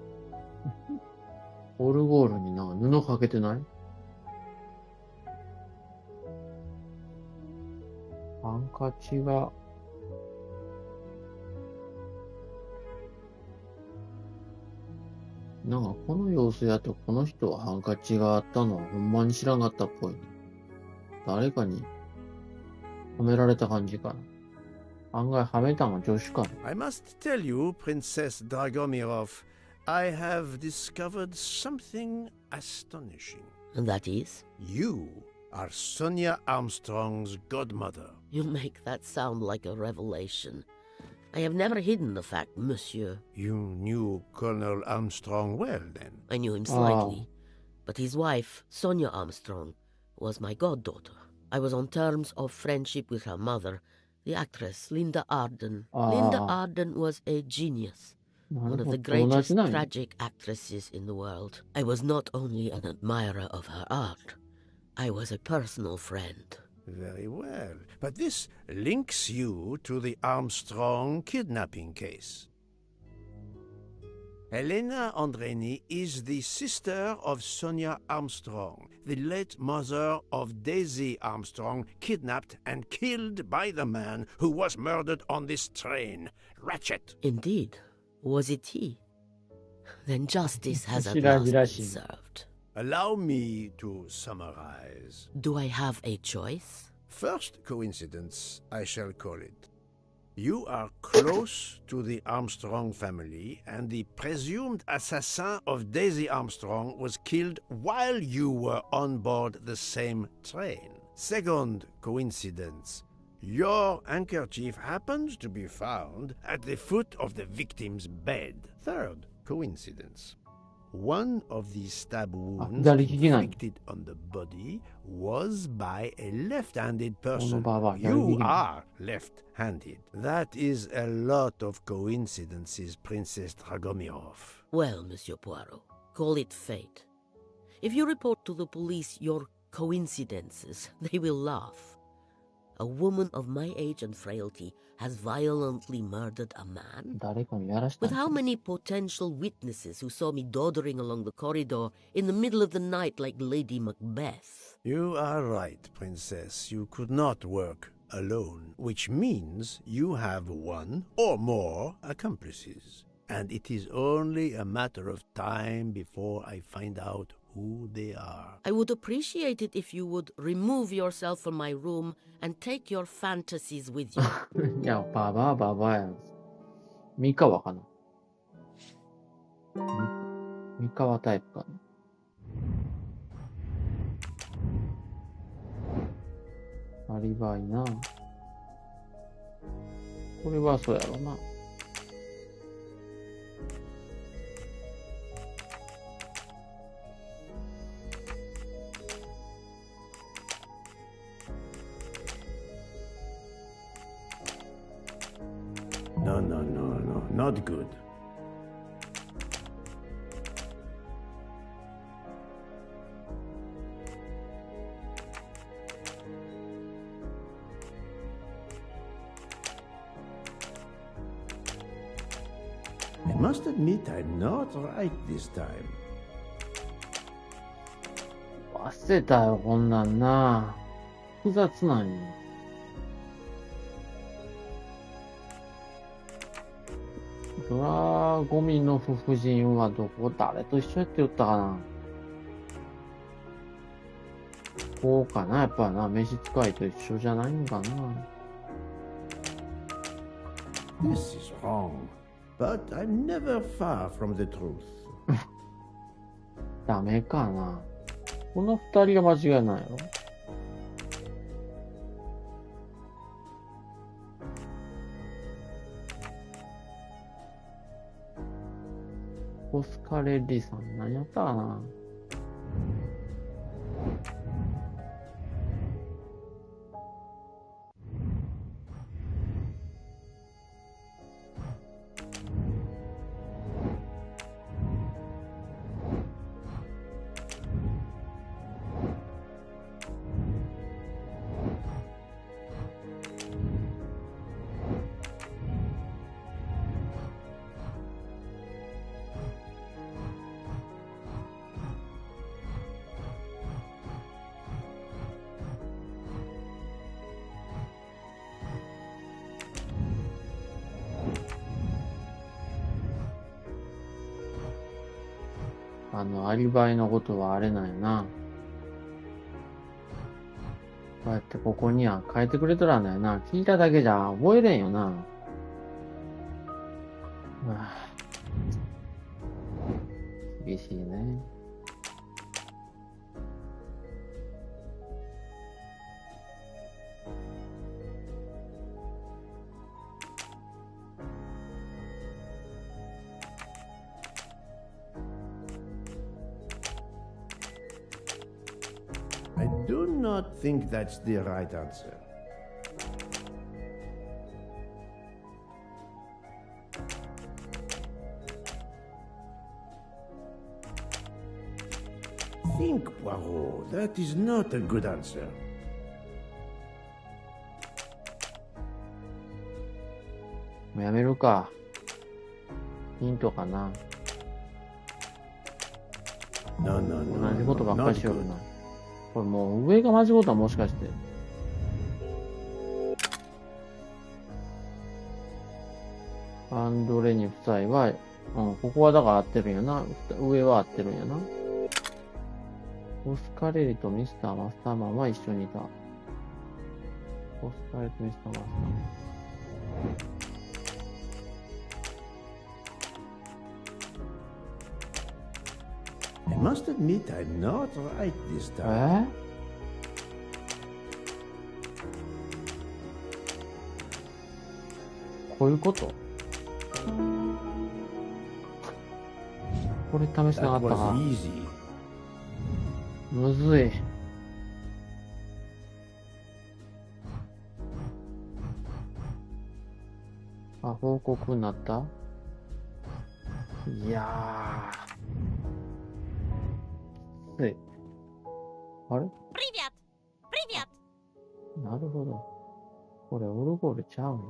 オルゴールになんか布かけてない？ハンカチが、なんかこの様子やとこの人はハンカチがあったのはほんまに知らんかったっぽいね。誰かにはめられた感じかな。案外はめたのは助手かな。 I must tell you, Princess Dragomirov, I have discovered something astonishing. And that is? You are Sonia Armstrong's godmother. You make that sound like a revelation. I have never hidden the fact, monsieur. You knew Colonel Armstrong well, then? I knew him slightly. But his wife, Sonia Armstrong, was my goddaughter. I was on terms of friendship with her mother, the actress Linda Arden. Linda Arden was a genius. One of the greatest tragic actresses in the world. I was not only an admirer of her art, I was a personal friend. Very well. But this links you to the Armstrong kidnapping case. Helena Andreni is the sister of Sonia Armstrong, the late mother of Daisy Armstrong, kidnapped and killed by the man who was murdered on this train, Ratchet. Indeed. Was it he? Then justice has at last been served. Allow me to summarize. Do I have a choice? First coincidence, I shall call it. You are close to the Armstrong family, and the presumed assassin of Daisy Armstrong was killed while you were on board the same train. Second coincidence. Your handkerchief happens to be found at the foot of the victim's bed. Third coincidence. One of the stab wounds 左利きなんや。 inflicted on the body was by a left-handed この person. ババア、左利 You きなんや。 are left-handed. That is a lot of coincidences, Princess Dragomirov. Well, Monsieur Poirot, call it fate. If you report to the police your coincidences, they will laugh. A woman of my age and frailty has violently murdered a man? 誰かにやらしたん With や。 how many potential witnesses who saw me doddering along the corridor in the middle of the night like Lady Macbeth? You are right, Princess. You could not work alone, which means you have one or more accomplices. And it is only a matter of time before I find out who they are. I would appreciate it if you would remove yourself from my room and take your fantasies with you. いや、ババアババアやん。三河かな。三河タイプかな。アリバイな。これはそうやろな。No, not good. I must admit I'm not right this time. 忘れたよ、こんなんな。複雑なんよ。ドラゴミの夫人は誰と一緒やって言ったかな。こうかな、やっぱな、召使いと一緒じゃないんかな。This is wrong, but I'm never far from the truth. ダメかな。この二人が間違いないやろ。オスカレッリさん、何やったかな。アリバイのことはあれなんやな。こうやってここには書いてくれとらんだよな。聞いただけじゃ覚えれんよな。厳しいね。I do not think that's the right answer. Think, Poirot. That is not a good answer. もうやめるか。ヒントかな。 No, 同じことばっか not りしよる good. な。これもう上が間違うたもしかして。アンドレニ夫妻は、ここはだから合ってるんやな。上は合ってるんやな。オスカレリとミスター・マスターマンは一緒にいた。オスカレリとミスター・マスターマン。I must admit I'm not right this time. こういうことこれ試してなか That ったか。 was easy. むずい。あ、報告になった？いやー。きつい。あれ？なるほど。これオルゴールちゃうん？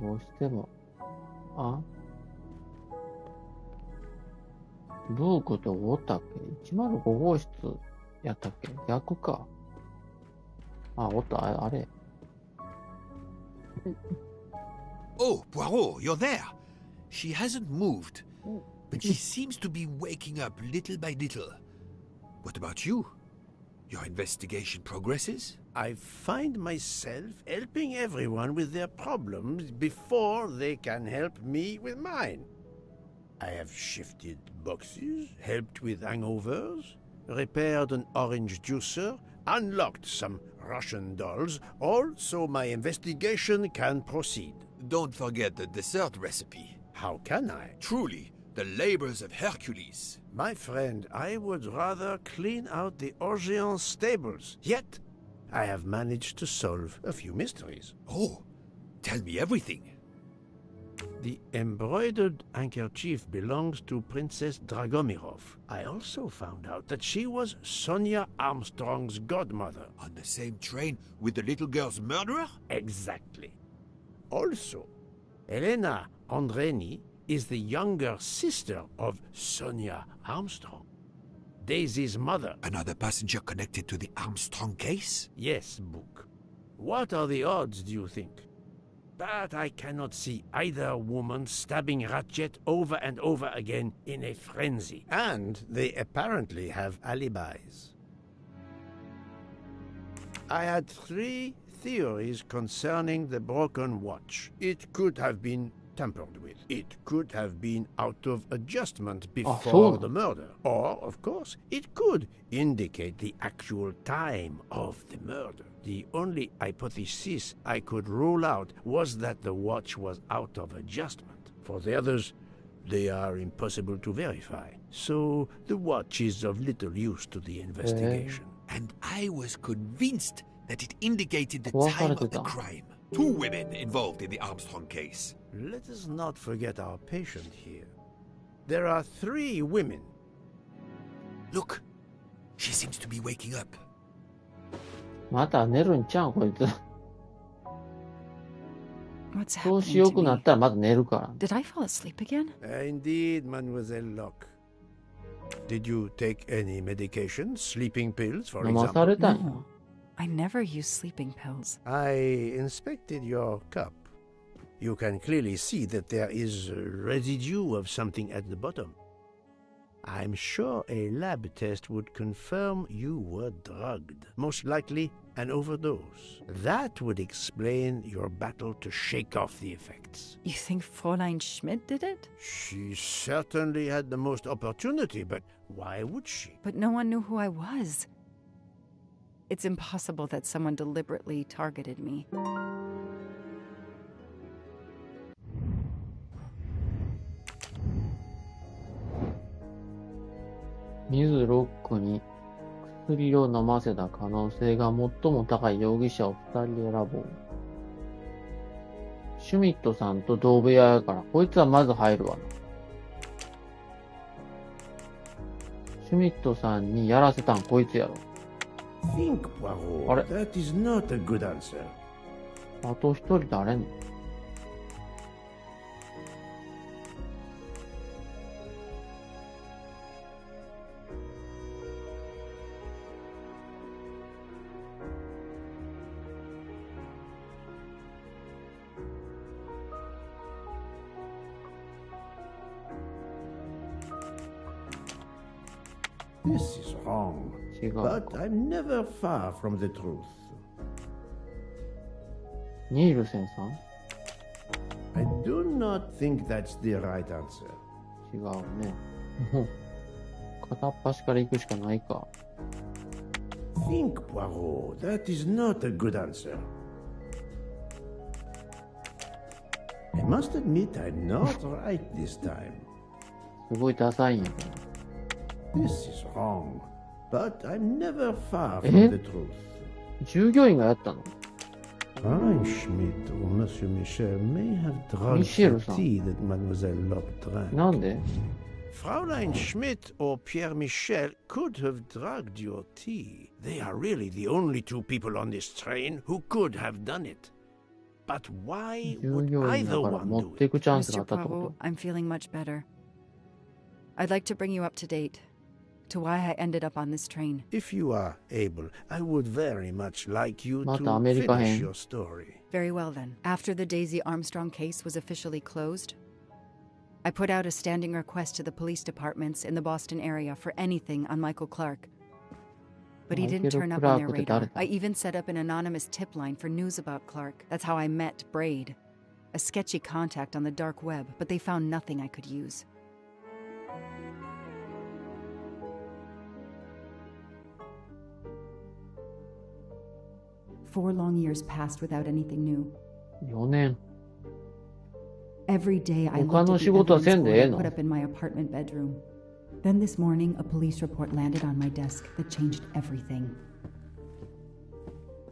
どうしても、あ？ブークとおったっけ？ 105 号室やったっけ？逆か。あ、おった、あれ。Oh, Poirot, you're there. She hasn't moved, but she seems to be waking up little by little. What about you? Your investigation progresses? I find myself helping everyone with their problems before they can help me with mine. I have shifted boxes, helped with hangovers, repaired an orange juicer, unlocked some Russian dolls, all so my investigation can proceed. Don't forget the dessert recipe. How can I? Truly, the labors of Hercules. My friend, I would rather clean out the Orgeon stables. Yet, I have managed to solve a few mysteries. Oh, tell me everything. The embroidered handkerchief belongs to Princess Dragomirov. I also found out that she was Sonia Armstrong's godmother. On the same train with the little girl's murderer? Exactly. Also, Elena Andreni is the younger sister of Sonia Armstrong, Daisy's mother. Another passenger connected to the Armstrong case? Yes, Book. What are the odds, do you think? But I cannot see either woman stabbing Ratchet over and over again in a frenzy. And they apparently have alibis. I had 3 theories concerning the broken watch. It could have been tampered with. It could have been out of adjustment before the murder. Or, of course, it could indicate the actual time of the murder. The only hypothesis I could rule out was that the watch was out of adjustment. For the others, they are impossible to verify. So the watch is of little use to the investigation. And I was convinced that it indicated the time of the crime. 2 women involved in the Armstrong case. Let us not forget our patient here. There are 3 women. Look, she seems to be waking up. また寝るんちゃうんこいつ。 What's 調子 happening 良 to くな me? ったらまた寝るから。 Did I fall asleep again? Indeed, Mademoiselle Locke. Did you take any medication? Sleeping pills, for 飲まさ example? れたんや。 No. I never use sleeping pills. I inspected your cup. You can clearly see that there is a residue of something at the bottom. I'm sure a lab test would confirm you were drugged. Most likely an overdose. That would explain your battle to shake off the effects. You think Fräulein Schmidt did it? She certainly had the most opportunity, but why would she? But no one knew who I was. It's impossible that someone deliberately targeted me. ミズ・ロックに薬を飲ませた可能性が最も高い容疑者を2人選ぼう。シュミットさんと同部屋やから、こいつはまず入るわな。シュミットさんにやらせたんこいつやろ。 Think, Poirot. That is not a good answer. あと一人誰んの？ This is wrong. But I'm never far from the truth. ニールセンさん I do not think that's the right answer. 違うね。もう、片っ端から行くしかないか。Think, Poirot. That is not a good answer. I must admit I'm not right this time. すごいダサいんやけど。This is wrong. But I'm never far from the truth. 従業員がやったの Fräulein Schmidt or Monsieur Michel may have drunk the tea that Mademoiselle Lopp drank. なんで Fräulein Schmidt or Pierre Michel could have drugged your tea. They are really the only two people on this train who could have done it. But why would either one do it? Mr. Poirot, I'm feeling much better. I'd like to bring you up to date to why I ended up on this train. If you are able, I would very much like you to finish your story. Very well then. After the Daisy Armstrong case was officially closed, I put out a standing request to the police departments in the Boston area for anything on Michael Clark. But he didn't turn up on their radar. I even set up an anonymous tip line for news about Clark. That's how I met Braid, a sketchy contact on the dark web, but they found nothing I could use. Four long years passed without anything new. 4年。 Every day I 他 looked の at 仕 the 事は evidence せんでええ board I の put up in my apartment bedroom. Then this morning, a police report landed on my desk that changed everything.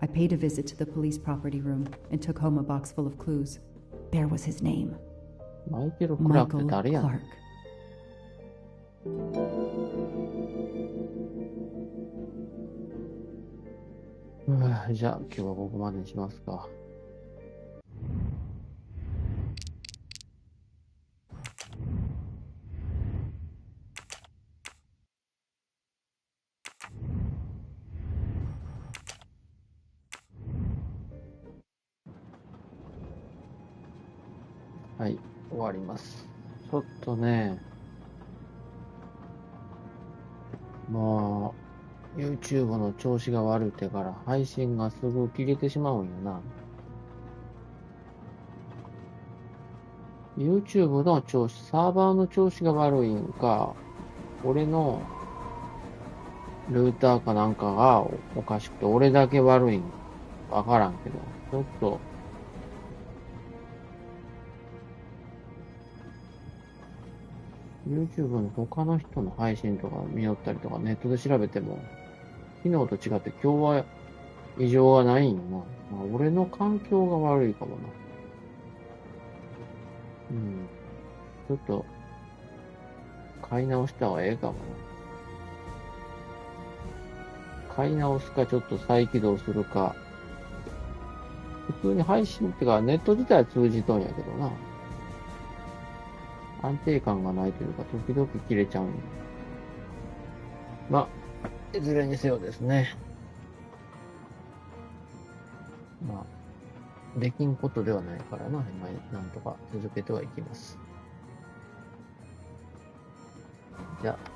I paid a visit to the police property room and took home a box full of clues. There was his name. マイケル・クラークって Michael 誰やねん Clark. じゃあ今日はここまでにしますか。はい、終わります。ちょっとね、もう、YouTube の調子が悪いてから配信がすぐ切れてしまうんよな。YouTube の調子、サーバーの調子が悪いんか、俺のルーターかなんかがおかしくて、俺だけ悪いんわからんけど、ちょっと、YouTube の他の人の配信とか見よったりとかネットで調べても、昨日と違って今日は異常がないんよな。まあ、俺の環境が悪いかもな。ちょっと、買い直した方がええかもな。買い直すかちょっと再起動するか。普通に配信ってかネット自体は通じとんやけどな。安定感がないというか、時々切れちゃうん。まあ、いずれにせよですね。まあ、できんことではないからな、今、なんとか続けてはいきます。じゃあ。